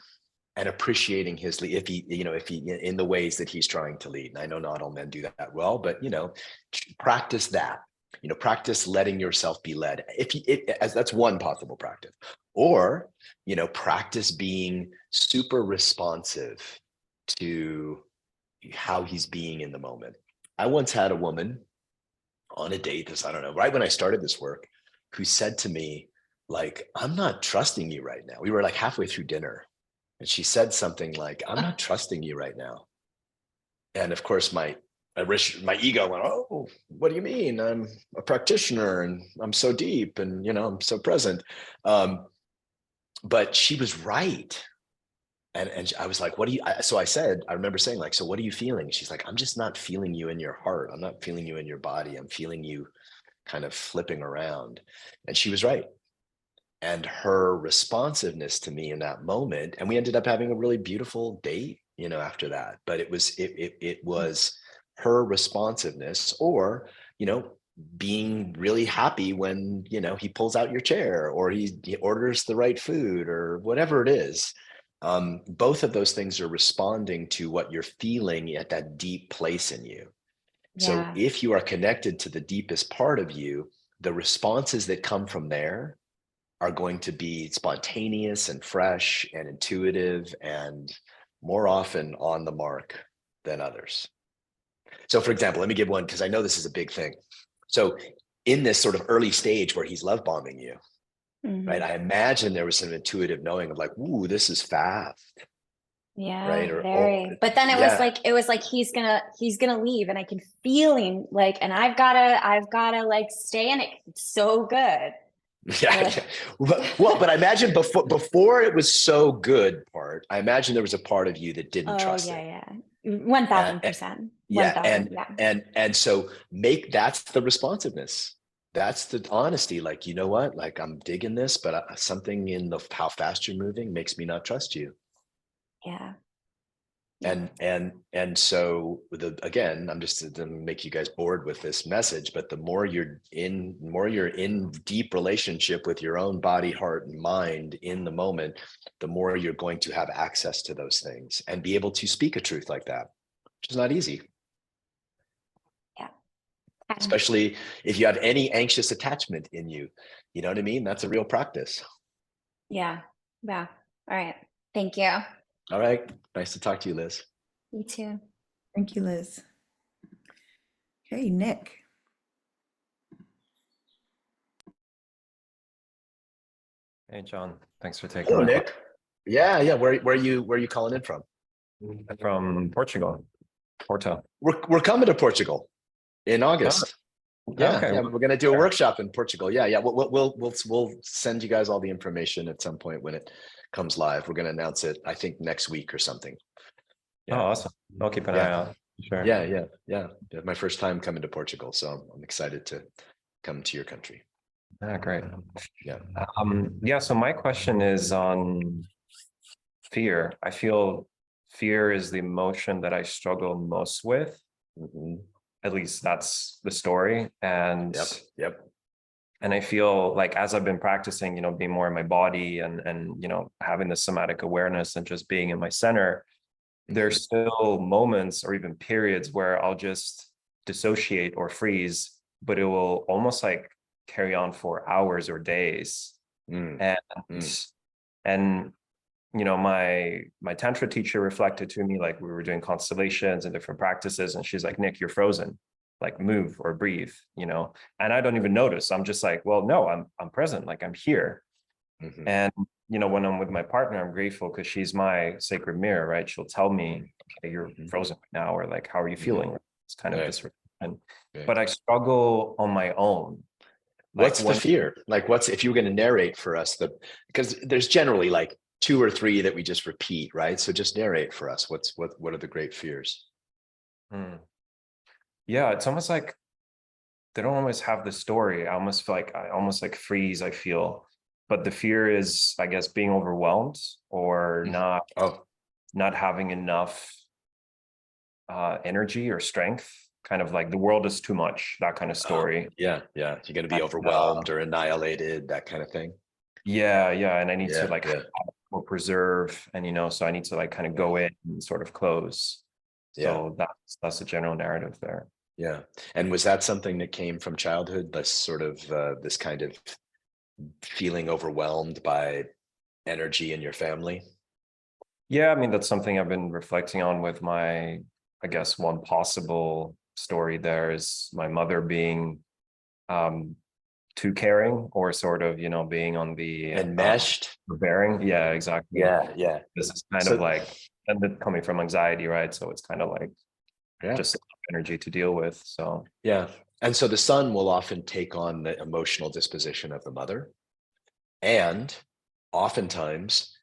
and appreciating if he in the ways that he's trying to lead. And I know not all men do that well, but, you know, practice that. You know, practice letting yourself be led. As that's one possible practice. Or, you know, practice being super responsive to how he's being in the moment. I once had a woman on a date, I don't know, right when I started this work, who said to me, like, I'm not trusting you right now. We were like halfway through dinner, and she said something like, I'm not trusting you right now. And of course, my ego went, oh, what do you mean? I'm a practitioner and I'm so deep and, you know, I'm so present. But she was right. And I was like, what do you, so I said, I remember saying, like, so what are you feeling? She's like, I'm just not feeling you in your heart. I'm not feeling you in your body. I'm feeling you kind of flipping around. And she was right. And her responsiveness to me in that moment, and we ended up having a really beautiful date, you know, after that. But it was her responsiveness, or, you know, being really happy when, you know, he pulls out your chair, or he orders the right food, or whatever it is. Both of those things are responding to what you're feeling at that deep place in you. So Yeah. if you are connected to the deepest part of you, the responses that come from there are going to be spontaneous and fresh and intuitive, and more often on the mark than others. So for example, let me give one, because I know this is a big thing. So in this sort of early stage where he's love bombing you, Mm-hmm. right? I imagine there was some intuitive knowing of like, ooh, this is fast. Yeah, Right. very. But then it was like he's gonna leave, and I can feel him, like, and I've gotta like stay in it. It's so good. Yeah. Well, but I imagine before it was so good part, I imagine there was a part of you that didn't trust it. Yeah. 1000%. Yeah. 1000, yeah. And so that's the responsiveness. That's the honesty. Like, you know what? Like, I'm digging this, but something in how fast you're moving makes me not trust you. Yeah. And so again, I'm just to make you guys bored with this message, but the more you're in deep relationship with your own body, heart, and mind in the moment, the more you're going to have access to those things and be able to speak a truth like that, which is not easy. Yeah. Especially if you have any anxious attachment in you. You know what I mean? That's a real practice. Yeah. All right. Thank you. All right. Nice to talk to you, Liz. You too. Thank you, Liz. Okay, Nick. Hey, John. Thanks for taking Hello, my Nick. Yeah. Where are you calling in from? call. From Portugal, Porto. We're coming to Portugal in August. Yeah, Okay. we're gonna do a workshop in Portugal. Yeah. We'll send you guys all the information at some point when it comes live. We're gonna announce it, I think, next week or something. Oh, awesome. I'll keep an eye out. Sure. Yeah. My first time coming to Portugal, so I'm excited to come to your country. Great. Yeah. So my question is on fear. I feel fear is the emotion that I struggle most with. Mhm. At least that's the story. And Yep. and I feel like as I've been practicing, being more in my body and having the somatic awareness and just being in my center, there's still moments or even periods where I'll just dissociate or freeze, but it will almost like carry on for hours or days. Mm. And my tantra teacher reflected to me, like we were doing constellations and different practices, and she's like, Nick, you're frozen, like move or breathe, and I don't even notice. I'm just like, well, no, I'm present, like I'm here. Mhm. And when I'm with my partner, I'm grateful because she's my sacred mirror, right? She'll tell me, okay, you're frozen right now, or like, how are you feeling? It's kind of Right. this, Right. but I struggle on my own. What's the fear? Like, if you were going to narrate for us, because there's generally like 2 or 3 that we just repeat, right? So just narrate for us. What are the great fears? Yeah, it's almost like they don't always have the story. I almost feel like I freeze, I feel. But the fear is, I guess, being overwhelmed or not having enough energy or strength. Kind of like the world is too much, that kind of story. Yeah. You're going to be overwhelmed or annihilated, that kind of thing. Yeah. And I need to or preserve, and so I need to like kind of go in and sort of close. So that's the general narrative there. Yeah. And was that something that came from childhood, this sort of this kind of feeling overwhelmed by energy in your family? Yeah, I mean, that's something I've been reflecting on with I guess one possible story there is my mother being too caring, or sort of, being on the enmeshed, bearing. Yeah, exactly. Yeah. This is kind of like, and then coming from anxiety, right? So it's kind of like just energy to deal with. So yeah. And so the son will often take on the emotional disposition of the mother. And oftentimes,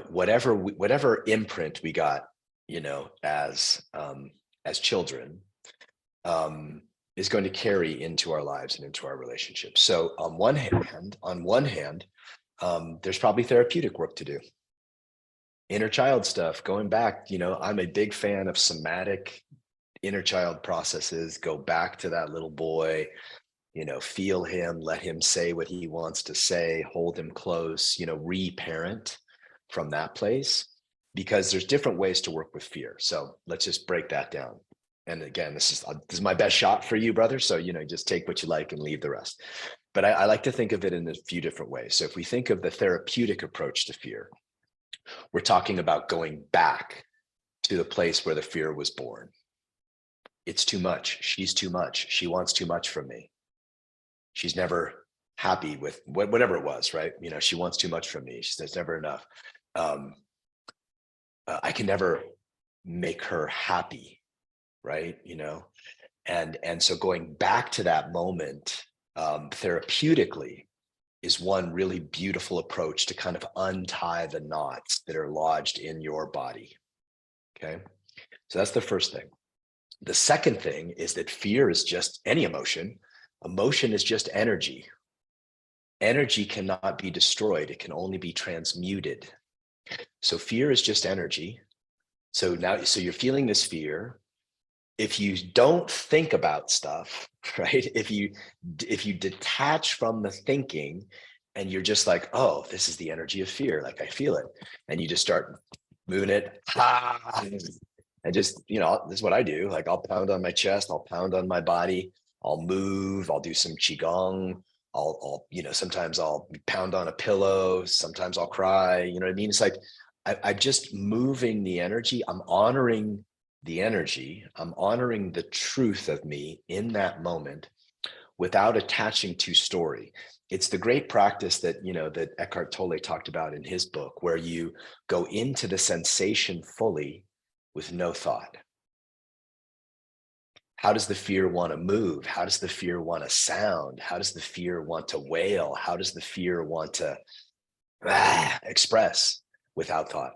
whatever imprint we got, as children, is going to carry into our lives and into our relationships. So on one hand, there's probably therapeutic work to do. Inner child stuff, going back, I'm a big fan of somatic inner child processes. Go back to that little boy, feel him, let him say what he wants to say, hold him close, reparent from that place, because there's different ways to work with fear. So let's just break that down. And again, this is my best shot for you, brother. So, just take what you like and leave the rest. But I like to think of it in a few different ways. So if we think of the therapeutic approach to fear, we're talking about going back to the place where the fear was born. It's too much. She's too much. She wants too much from me. She's never happy with whatever it was, right? She wants too much from me. She says never enough. I can never make her happy, right? And so going back to that moment, therapeutically, is one really beautiful approach to kind of untie the knots that are lodged in your body. Okay, so that's the first thing. The second thing is that fear is just any emotion. Emotion is just energy. Energy cannot be destroyed. It can only be transmuted. So fear is just energy. So now, so you're feeling this fear. If you don't think about stuff, right? If you detach from the thinking and you're just like, oh, this is the energy of fear, like I feel it, and you just start moving it, and just, you know, this is what I do. Like I'll pound on my chest, I'll pound on my body, I'll move, I'll do some qigong, I'll you know, sometimes I'll pound on a pillow, sometimes I'll cry. You know what I mean? It's like I'm just moving the energy. I'm honoring the energy. I'm honoring the truth of me in that moment without attaching to story. It's the great practice that, you know, that Eckhart Tolle talked about in his book, where you go into the sensation fully with no thought. How does the fear want to move? How does the fear want to sound? How does the fear want to wail? How does the fear want to express without thought?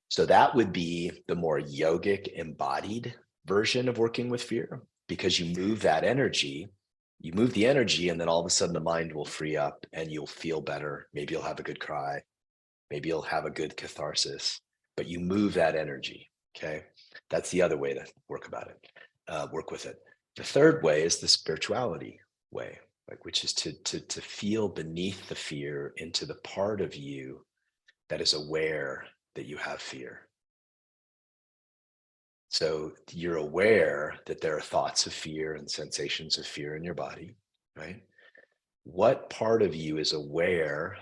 So that would be the more yogic embodied version of working with fear, because you move that energy, you move the energy, and then all of a sudden the mind will free up and you'll feel better. Maybe you'll have a good cry. Maybe you'll have a good catharsis, but you move that energy. Okay. That's the other way to work with it. The third way is the spirituality way, like, which is to feel beneath the fear into the part of you that is aware that you have fear. So you're aware that there are thoughts of fear and sensations of fear in your body, right? What part of you is aware,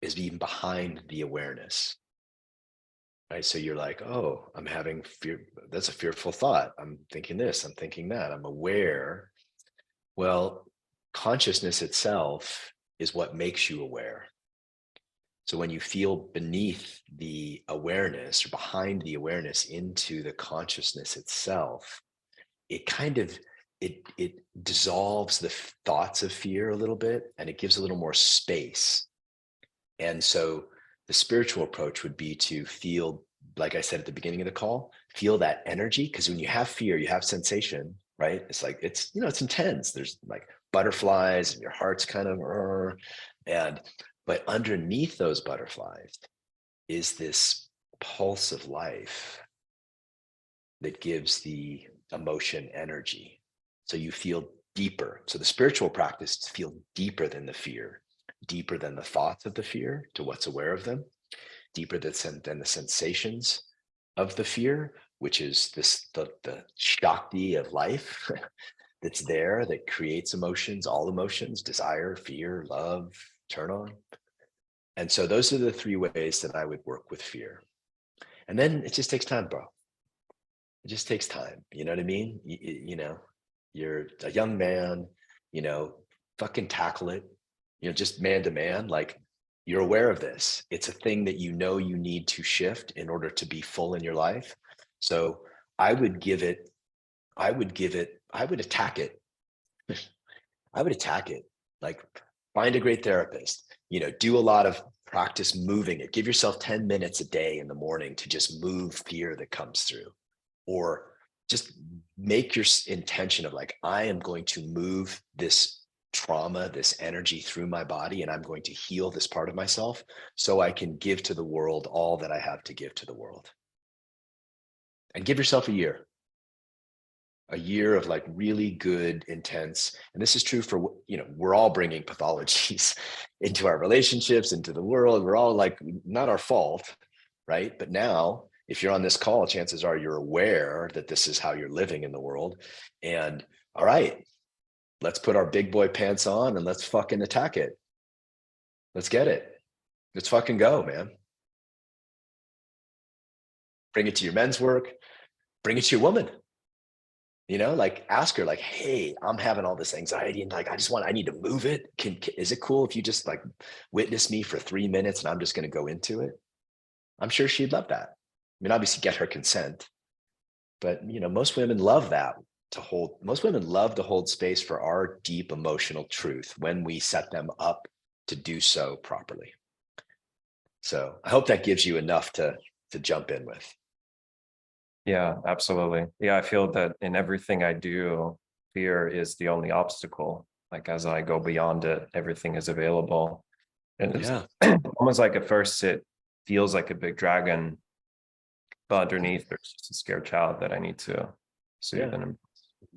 is even behind the awareness, right? So you're like, oh, I'm having fear. That's a fearful thought. I'm thinking this, I'm thinking that, I'm aware. Well, consciousness itself is what makes you aware. So when you feel beneath the awareness or behind the awareness into the consciousness itself, it kind of, it dissolves the thoughts of fear a little bit, and it gives a little more space. And so the spiritual approach would be to feel, like I said at the beginning of the call, feel that energy. Because when you have fear, you have sensation, right? It's like, it's, you know, it's intense. There's like butterflies and your heart's kind of, but underneath those butterflies is this pulse of life that gives the emotion energy. So you feel deeper. So the spiritual practice is feel deeper than the fear, deeper than the thoughts of the fear to what's aware of them, deeper than the sensations of the fear, which is the shakti of life that's there, that creates emotions, all emotions, desire, fear, love, turn on. And so those are the three ways that I would work with fear. And then it just takes time, bro. It just takes time. You know what I mean? You know, you're a young man, you know, fucking tackle it, you know, just man to man. Like, you're aware of this. It's a thing that you know you need to shift in order to be full in your life. So I would attack it. I would attack it. Like, find a great therapist, you know, do a lot of practice moving it. Give yourself 10 minutes a day in the morning to just move fear that comes through. Or just make your intention of like, I am going to move this trauma, this energy through my body, and I'm going to heal this part of myself so I can give to the world all that I have to give to the world. And give yourself a year of like really good, intense, and this is true for, you know, we're all bringing pathologies into our relationships, into the world. We're all like, not our fault, right? But now, if you're on this call, chances are you're aware that this is how you're living in the world. And all right, let's put our big boy pants on and let's fucking attack it. Let's get it. Let's fucking go, man. Bring it to your men's work. Bring it to your woman. You know, like, ask her like, hey, I'm having all this anxiety and like, I need to move it. Is it cool if you just like witness me for 3 minutes and I'm just going to go into it? I'm sure she'd love that. I mean, obviously get her consent, but you know, most women love that, most women love to hold space for our deep emotional truth when we set them up to do so properly. So I hope that gives you enough to jump in with. Yeah, absolutely. Yeah, I feel that in everything I do, fear is the only obstacle. Like, as I go beyond it, everything is available. And it's almost like at first it feels like a big dragon, but underneath there's just a scared child that I need to soothe and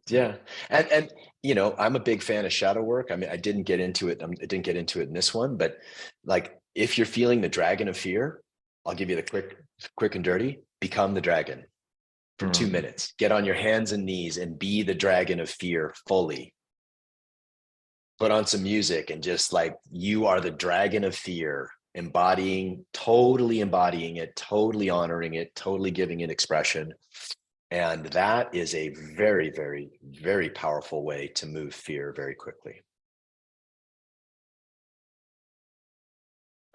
yeah. And you know, I'm a big fan of shadow work. I mean, I didn't get into it in this one, but like if you're feeling the dragon of fear, I'll give you the quick and dirty, become the dragon for 2 minutes. Get on your hands and knees and be the dragon of fear fully. Put on some music and just like, you are the dragon of fear, totally embodying it, totally honoring it, totally giving it expression. And that is a very, very, very powerful way to move fear very quickly.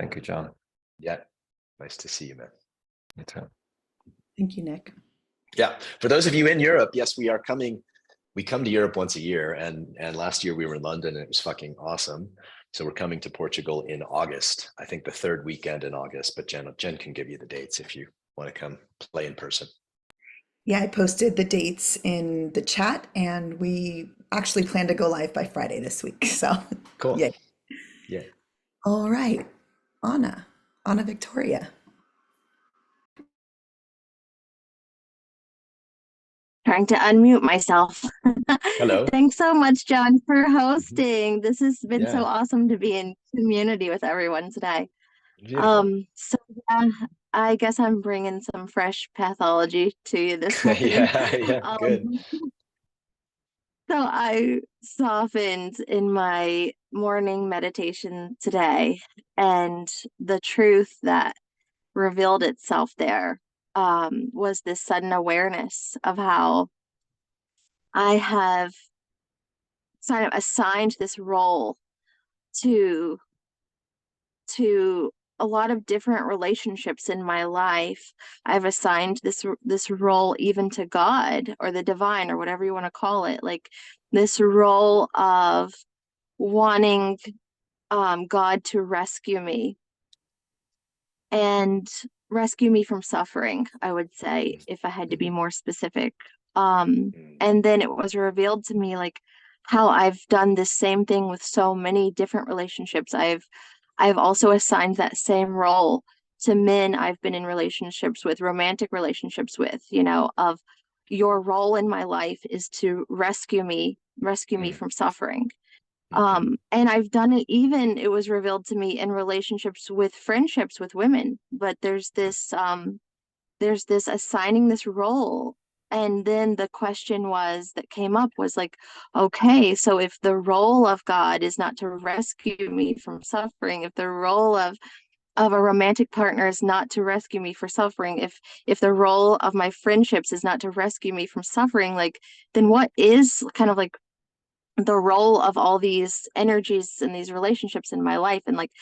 Thank you, John. Yeah. Nice to see you, man. You too. Thank you, Nick. Yeah. For those of you in Europe, yes, we are coming. We come to Europe once a year. And last year we were in London and it was fucking awesome. So we're coming to Portugal in August, I think the third weekend in August, but Jen can give you the dates if you want to come play in person. Yeah, I posted the dates in the chat and we actually plan to go live by Friday this week. So Cool. yeah. Yeah. All right. Anna Victoria. Trying to unmute myself. Hello. Thanks so much, John, for hosting. This has been so Yeah. awesome to be in community with everyone today. Beautiful. So yeah, I guess I'm bringing some fresh pathology to you this morning. Yeah, good. So I softened in my morning meditation today, and the truth that revealed itself there was this sudden awareness of how I have kind of assigned this role to a lot of different relationships in my life. I've assigned this role even to God or the divine or whatever you want to call it, like this role of wanting God to rescue me and rescue me from suffering, I would say, if I had to be more specific. And then it was revealed to me like how I've done this same thing with so many different relationships. I've also assigned that same role to men I've been in relationships with, romantic relationships with, you know, of your role in my life is to rescue me from suffering. And I've done it even, it was revealed to me in relationships with friendships with women, but there's this assigning this role. And then the question that came up was like, okay, so if the role of God is not to rescue me from suffering, if the role of a romantic partner is not to rescue me for suffering, if the role of my friendships is not to rescue me from suffering, like, then what is kind of like the role of all these energies and these relationships in my life? And like,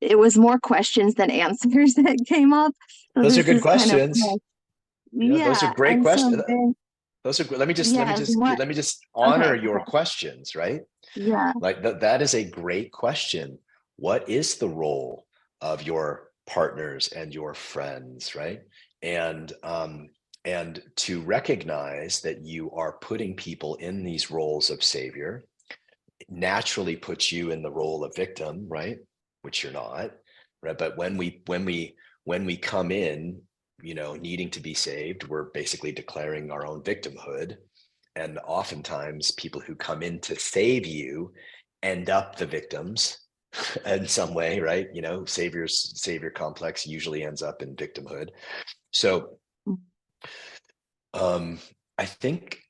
it was more questions than answers that came up. So those are good Kind questions. of, Yeah, those are great questions. So Let me just honor your questions, right? Yeah. Like that is a great question. What is the role of your partners and your friends, right? And to recognize that you are putting people in these roles of savior naturally puts you in the role of victim, right? Which you're not, right? But when we come in, you know, needing to be saved, we're basically declaring our own victimhood. And oftentimes people who come in to save you end up the victims in some way, right? You know, savior complex usually ends up in victimhood. So I think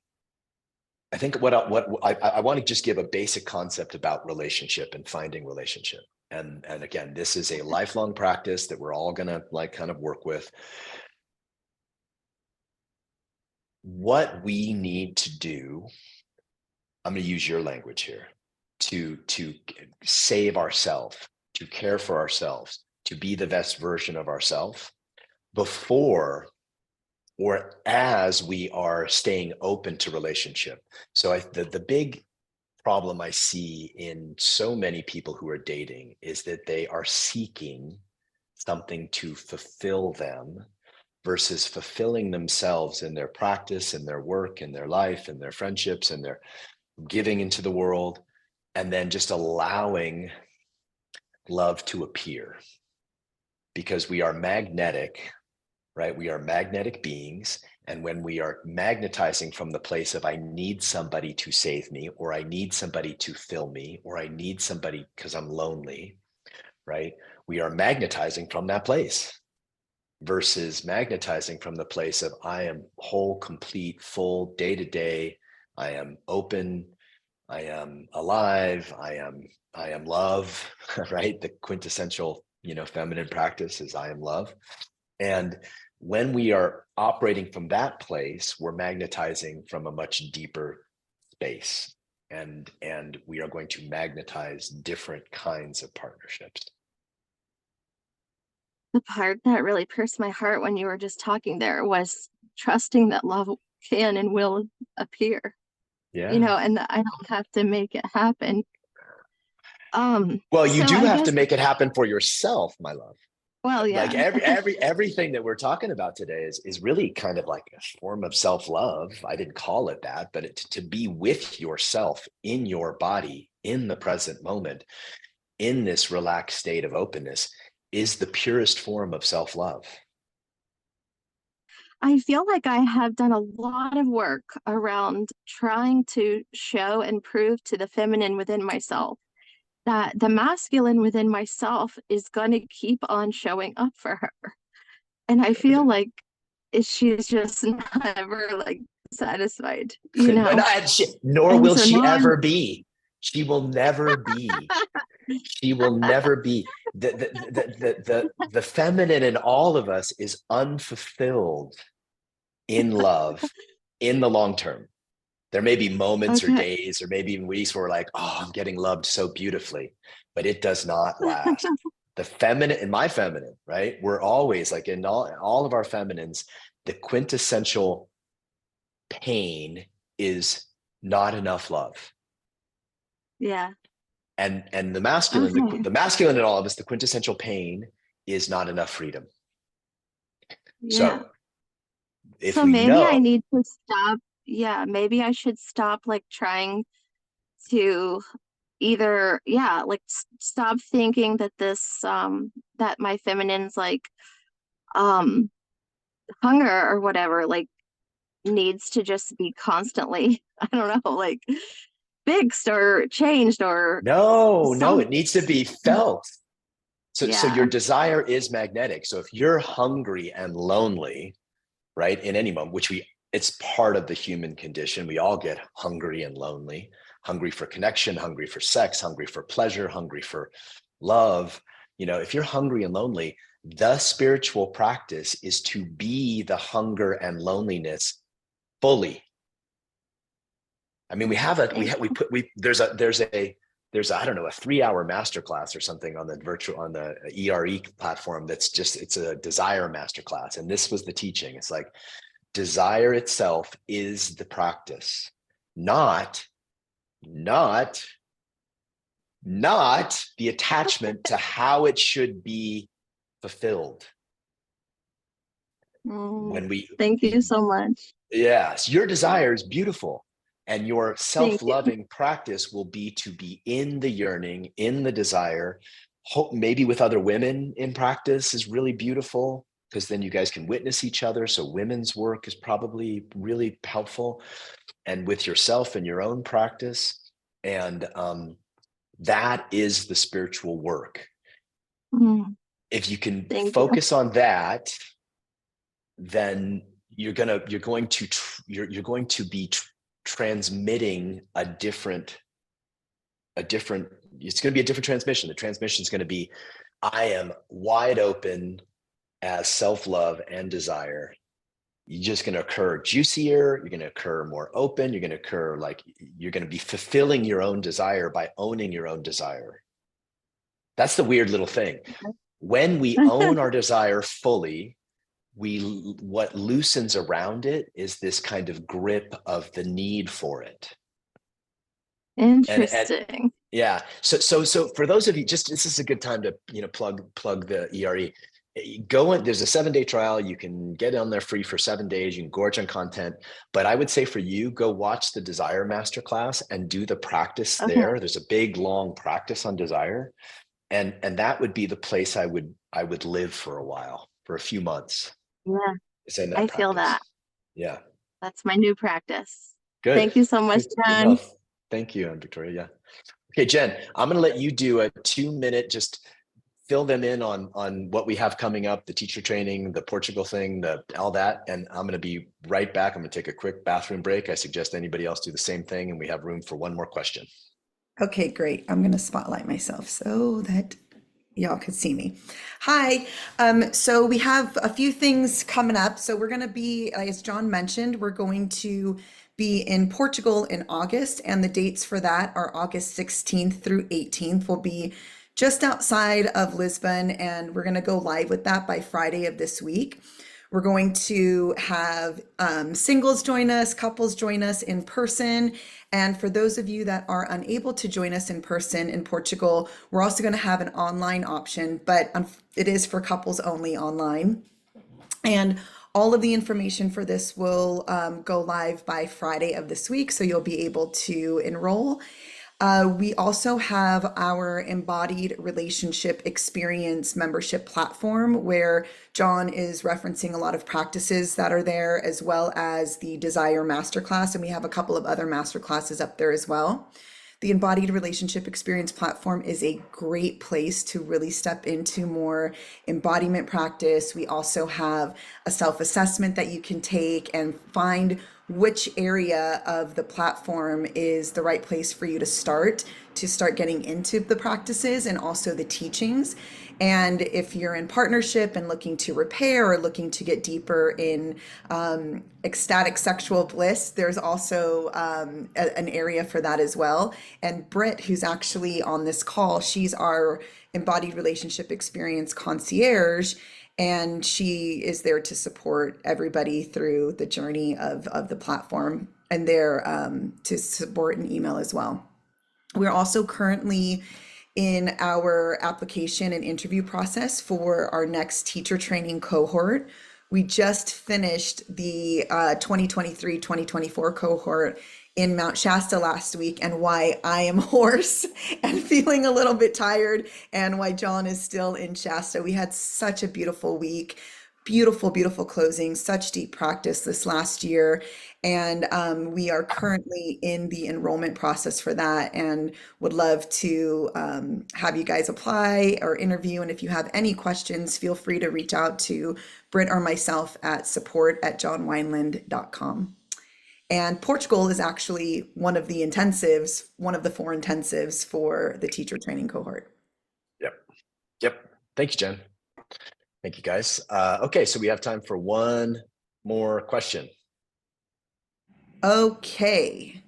what I want to just give a basic concept about relationship and finding relationship. And again, this is a lifelong practice that we're all gonna like kind of work with. What we need to do, I'm going to use your language here, to save ourselves, to care for ourselves, to be the best version of ourselves before or as we are staying open to relationship. So the big problem I see in so many people who are dating is that they are seeking something to fulfill them versus fulfilling themselves in their practice, in their work, in their life, in their friendships, and their giving into the world, and then just allowing love to appear. Because we are magnetic right? We are magnetic beings. And when we are magnetizing from the place of I need somebody to save me, or I need somebody to fill me, or I need somebody because I'm lonely, right? We are magnetizing from that place versus magnetizing from the place of I am whole, complete, full, day to day. I am open. I am alive. I am love, right? The quintessential, feminine practice is I am love. And when we are operating from that place, we're magnetizing from a much deeper space. And we are going to magnetize different kinds of partnerships. The part that really pierced my heart when you were just talking there was trusting that love can and will appear. Yeah. And that I don't have to make it happen. Well, you so do I have guess, to make it happen for yourself, my love. well, yeah. Like everything that we're talking about today is really kind of like a form of self-love. I didn't call it that, but to be with yourself in your body in the present moment, in this relaxed state of openness, is the purest form of self-love. I feel like I have done a lot of work around trying to show and prove to the feminine within myself that the masculine within myself is going to keep on showing up for her. And I feel like she's just never like satisfied, Nor And will so she now ever be. She will never be. She will never be. The feminine in all of us is unfulfilled in love in the long term. There may be moments or days or maybe even weeks where we're like, oh, I'm getting loved so beautifully, but it does not last. The feminine and my feminine, right? We're always like in all of our feminines, the quintessential pain is not enough love. Yeah. And the masculine, the masculine in all of us, the quintessential pain is not enough freedom. Yeah. So if so we maybe know, I need to stop. Yeah, maybe I should stop like trying to either, like stop thinking that this that my feminine's like hunger or whatever like needs to just be constantly, I don't know, like fixed or changed or no, it needs to be felt. So your Yeah. desire is magnetic. So if you're hungry and lonely, right, in any moment, it's part of the human condition. We all get hungry and lonely, hungry for connection, hungry for sex, hungry for pleasure, hungry for love. If you're hungry and lonely, the spiritual practice is to be the hunger and loneliness fully. I mean, there's I don't know, a 3-hour masterclass or something on the ERE platform. It's a desire masterclass. And this was the teaching. It's like, desire itself is the practice, not the attachment to how it should be fulfilled. Thank you so much. Yes, your desire is beautiful. And your self-loving practice will be to be in the yearning, in the desire. Maybe with other women in practice is really beautiful, because then you guys can witness each other. So women's work is probably really helpful, and with yourself and your own practice. And that is the spiritual work. If you can focus on that, then you're going to be transmitting it's going to be a different transmission. The transmission is going to be, I am wide open as self-love and desire. You're just going to occur juicier. You're going to occur more open. You're going to occur like you're going to be fulfilling your own desire by owning your own desire. That's the weird little thing. When we own our desire fully, what loosens around it is this kind of grip of the need for it. Interesting. Yeah. So for those of you, this is a good time to plug the ERE. Go in. There's a 7-day trial. You can get on there free for 7 days. You can gorge on content. But I would say for you, go watch the Desire Masterclass and do the practice there. There's a big long practice on desire, and that would be the place I would live for a while, for a few months. Yeah, Is in that I feel practice. that. Yeah. That's my new practice. Good. Thank you so much, Good. Jen. No, thank you, Victoria. Yeah. Okay, Jen, I'm going to let you do a 2-minute, just fill them in on what we have coming up, the teacher training, the Portugal thing, all that. And I'm going to be right back. I'm going to take a quick bathroom break. I suggest anybody else do the same thing. And we have room for one more question. Okay, great. I'm going to spotlight myself so that y'all could see me. Hi. So we have a few things coming up. So we're going to be, as John mentioned, we're going to be in Portugal in August, and the dates for that are August 16th through 18th. We'll be just outside of Lisbon, and we're going to go live with that by Friday of this week. We're going to have singles join us, couples join us in person. And for those of you that are unable to join us in person in Portugal, we're also going to have an online option, but it is for couples only online. And all of the information for this will go live by Friday of this week, so you'll be able to enroll. We also have our embodied relationship experience membership platform, where John is referencing a lot of practices that are there, as well as the Desire Masterclass. And we have a couple of other masterclasses up there as well. The embodied relationship experience platform is a great place to really step into more embodiment practice. We also have a self-assessment that you can take and find which area of the platform is the right place for you to start getting into the practices and also the teachings. And if you're in partnership and looking to repair or looking to get deeper in ecstatic sexual bliss, there's also an area for that as well. And Britt, who's actually on this call, she's our embodied relationship experience concierge, and she is there to support everybody through the journey of the platform, and there to support an email as well. We're also currently in our application and interview process for our next teacher training cohort. We just finished the 2023-2024 cohort in Mount Shasta last week, and why I am hoarse and feeling a little bit tired, and why John is still in Shasta. We had such a beautiful week, beautiful, beautiful closing, such deep practice this last year. And we are currently in the enrollment process for that, and would love to have you guys apply or interview. And if you have any questions, feel free to reach out to Britt or myself at support@johnwineland.com. And Portugal is actually one of the 4 intensives for the teacher training cohort. Yep. Thank you, Jen. Thank you, guys. Okay, so we have time for one more question. Okay.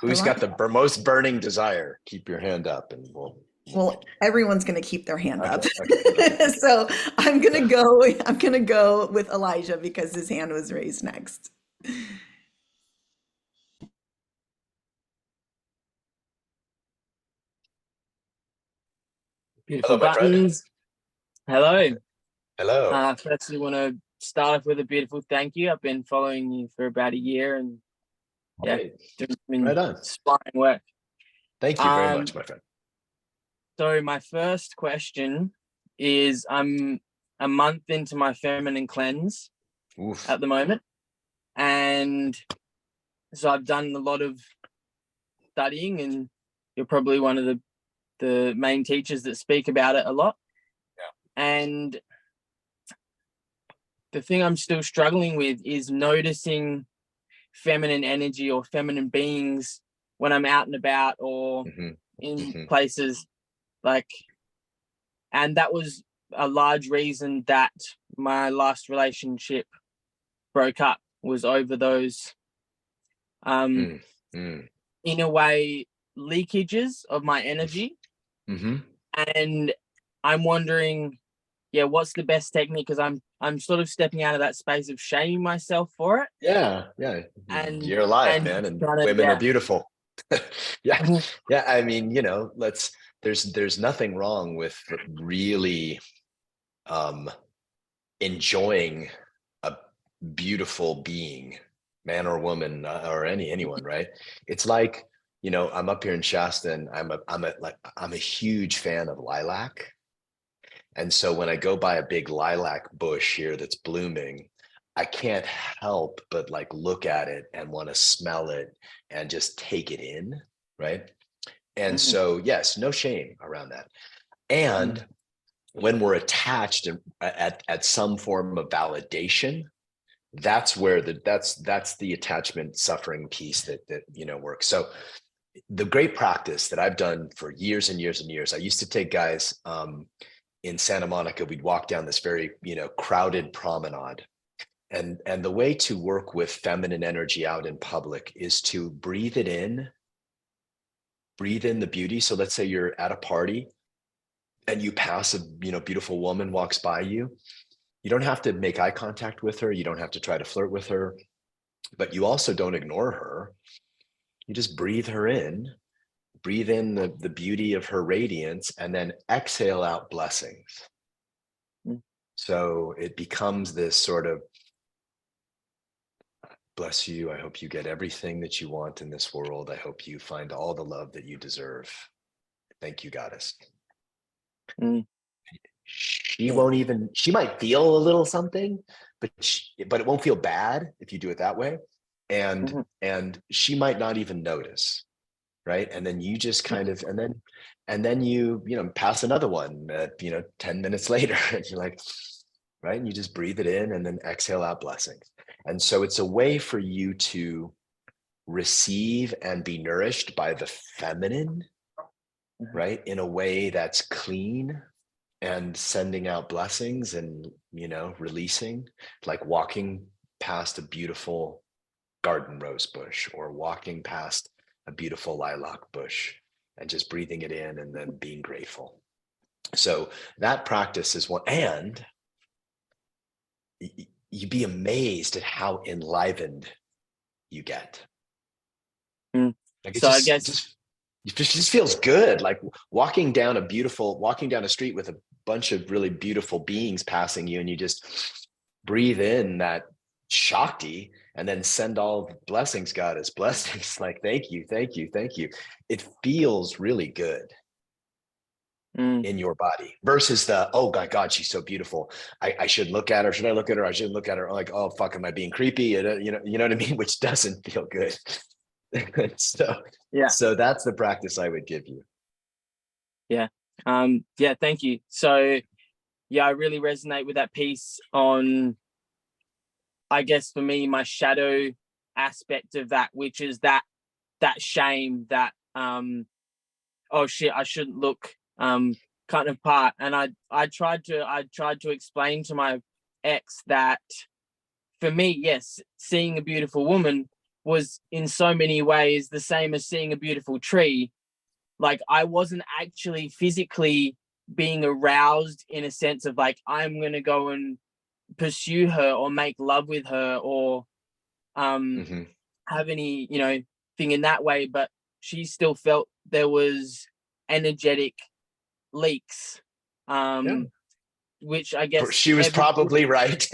Who's got the most burning desire? Keep your hand up, and well, everyone's going to keep their hand up. Okay. So I'm going to go with Elijah because his hand was raised next. Beautiful Hello, my friend. buttons. Hello. Hello. Firstly, want to start off with a beautiful thank you. I've been following you for about a year, and doing some Right on. inspiring work. Thank you very much, my friend. So my first question is, I'm a month into my feminine cleanse at the moment, and so I've done a lot of studying, and you're probably one of the main teachers that speak about it a lot. Yeah. And the thing I'm still struggling with is noticing feminine energy or feminine beings when I'm out and about or in places, and that was a large reason that my last relationship broke up, was over those in a way leakages of my energy. And I'm wondering, what's the best technique? Because I'm sort of stepping out of that space of shaming myself for it. Yeah. And you're alive, man, and women are beautiful. Yeah. I mean, there's nothing wrong with really enjoying a beautiful being, man or woman, or anyone, right? It's like, I'm up here in Shasta, and I'm a huge fan of lilac. And so when I go by a big lilac bush here that's blooming, I can't help but like look at it and want to smell it and just take it in, right? And so, yes, no shame around that. And when we're attached at some form of validation, that's where that's the attachment suffering piece that works. So the great practice that I've done for years and years and years, I used to take guys in Santa Monica. We'd walk down this very crowded promenade, and the way to work with feminine energy out in public is to breathe in the beauty. So let's say you're at a party and you pass a beautiful woman walks by you. You don't have to make eye contact with her. You don't have to try to flirt with her, but you also don't ignore her. You just breathe her in, breathe in the beauty of her radiance, and then exhale out blessings. So it becomes this sort of, bless you. I hope you get everything that you want in this world. I hope you find all the love that you deserve. Thank you, goddess. She won't even, she might feel a little something, but it won't feel bad if you do it that way. And she might not even notice, right? And then you just kind of, and then you pass another one 10 minutes later, and you're like, right? And you just breathe it in and then exhale out blessings. And so it's a way for you to receive and be nourished by the feminine, right? In a way that's clean and sending out blessings and, releasing, like walking past a beautiful garden rose bush or walking past a beautiful lilac bush and just breathing it in and then being grateful. So that practice is one, and you'd be amazed at how enlivened you get. Like so I guess it just feels good, like walking down a street with a bunch of really beautiful beings passing you, and you just breathe in that Shakti and then send all blessings, goddess blessings, like thank you. It feels really good in your body versus the, oh my God, she's so beautiful. I should look at her. Should I look at her? I shouldn't look at her. Like, oh fuck, am I being creepy? You know what I mean? Which doesn't feel good. So that's the practice I would give you. Thank you. So I really resonate with that piece on, I guess for me, my shadow aspect of that, which is that shame, that oh shit, I shouldn't look kind of part. And I tried to explain to my ex that for me, yes, seeing a beautiful woman was in so many ways the same as seeing a beautiful tree. Like I wasn't actually physically being aroused in a sense of like, I'm going to go and pursue her or make love with her or have any, thing in that way. But she still felt there was energetic leaks, which I guess she was probably right.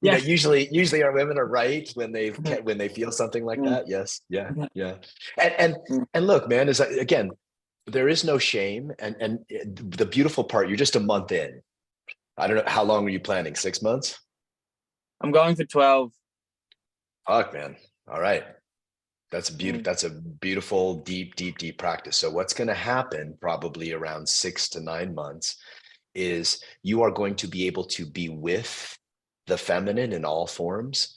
Usually our women are right when they feel something like that. Yes. Yeah. And look, man, is again, there is no shame. And the beautiful part, you're just a month in. I don't know. How long are you planning? 6 months? I'm going for 12. Fuck, man. All right. That's a beautiful, deep practice. So what's going to happen probably around 6 to 9 months is you are going to be able to be with the feminine in all forms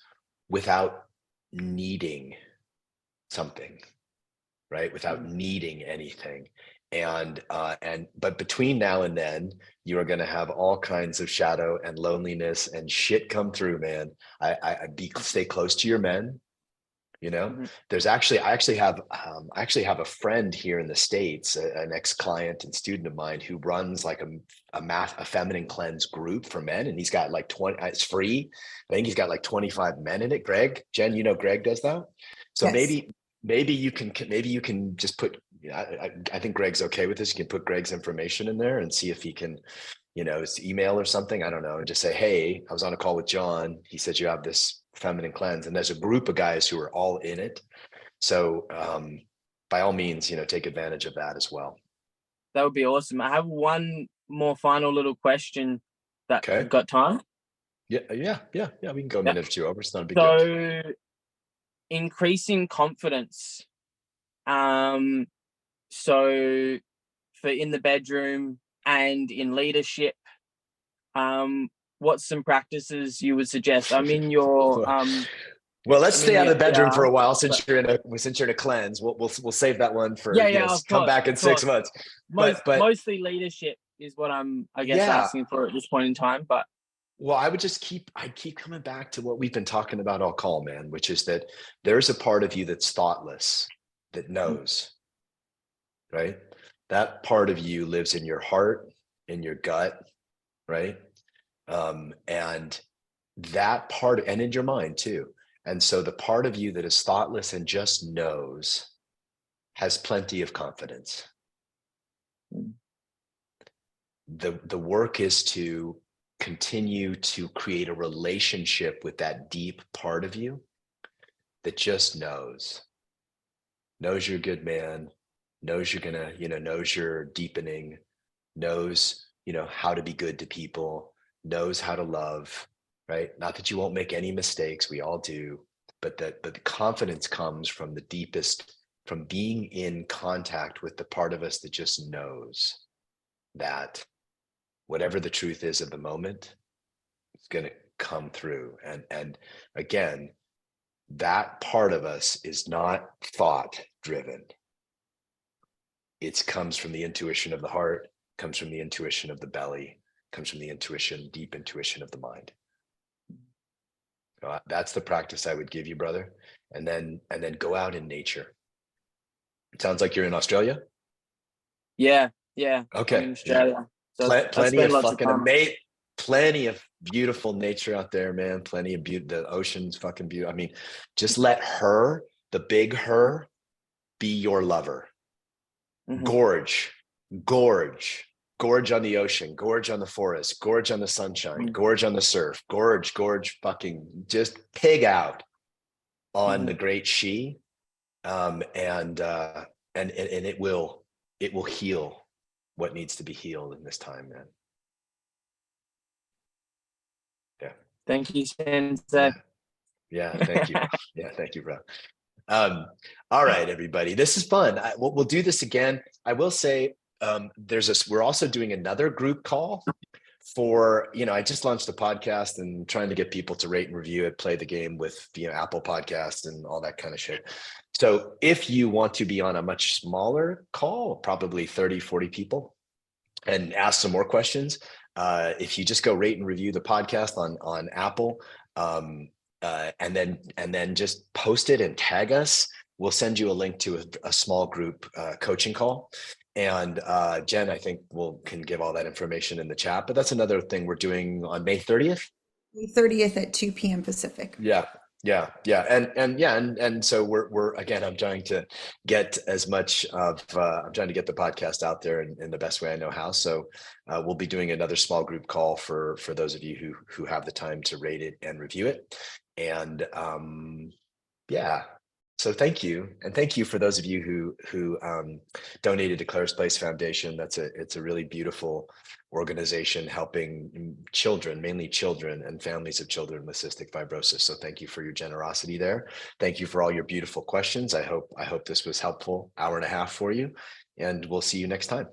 without needing something, right? Without needing anything. But between now and then, you are going to have all kinds of shadow and loneliness and shit come through, man. Stay close to your men. There's I actually have a friend here in the States, an ex-client and student of mine who runs like a feminine cleanse group for men, and he's got like 20. It's free. I think he's got like 25 men in it. Jen, Greg does that. So Yes. maybe you can just put. I think Greg's okay with this. You can put Greg's information in there and see if he can, his email or something. I don't know, and just say, hey, I was on a call with John. He said you have this feminine cleanse, and there's a group of guys who are all in it. So by all means, take advantage of that as well. That would be awesome. I have one more final little question that Okay. I've got time. Yeah. We can go a Yeah. minute or two over. It's not a big deal. So increasing confidence. So for in the bedroom and in leadership, what's some practices you would suggest? I'm in your well, let's stay out of the bedroom for a while but, since you're in a cleanse. We'll save that one for of come course, back in 6 months. But mostly leadership is what I'm asking for at this point in time. But well, I keep coming back to what we've been talking about all call, man, which is that there's a part of you that's thoughtless, that knows, right? That part of you lives in your heart, in your gut, right? And that part, and in your mind too. And so the part of you that is thoughtless and just knows has plenty of confidence. The work is to continue to create a relationship with that deep part of you that just knows you're a good man, knows you're gonna, knows you're deepening, knows, how to be good to people, knows how to love, right? Not that you won't make any mistakes, we all do, but the confidence comes from the deepest, from being in contact with the part of us that just knows that whatever the truth is of the moment, it's going to come through. And again, that part of us is not thought driven. It comes from the intuition of the heart, comes from the intuition of the belly, comes from the deep intuition of the mind. So that's the practice I would give you, brother. And then go out in nature. It sounds like you're in Australia. Yeah. Okay. I'm in Australia. So Plenty of fucking plenty of beautiful nature out there, man. Plenty of beauty. The ocean's fucking beautiful. I mean, just let her, the big her, be your lover. Mm-hmm. Gorge on the ocean, gorge on the forest, gorge on the sunshine, gorge on the surf, gorge, fucking just pig out on the great she. And it will heal what needs to be healed in this time, man. Yeah. Thank you, Sensei. Yeah, thank you. Yeah, thank you, bro. All right, everybody. This is fun. We'll do this again. I will say we're also doing another group call for, I just launched a podcast and trying to get people to rate and review it, play the game with Apple Podcasts and all that kind of shit. So if you want to be on a much smaller call, probably 30, 40 people, and ask some more questions, if you just go rate and review the podcast on Apple, and then just post it and tag us, we'll send you a link to a small group coaching call. And Jen, I think can give all that information in the chat, but that's another thing we're doing on May 30th. May 30th at 2 p.m. Pacific. Yeah. And so we're again, I'm trying to get as much of, I'm trying to get the podcast out there in the best way I know how. So we'll be doing another small group call for those of you who have the time to rate it and review it. And so thank you. And thank you for those of you who donated to Claire's Place Foundation. It's a really beautiful organization helping children, mainly children and families of children with cystic fibrosis. So thank you for your generosity there. Thank you for all your beautiful questions. I hope this was helpful, hour and a half for you, and we'll see you next time.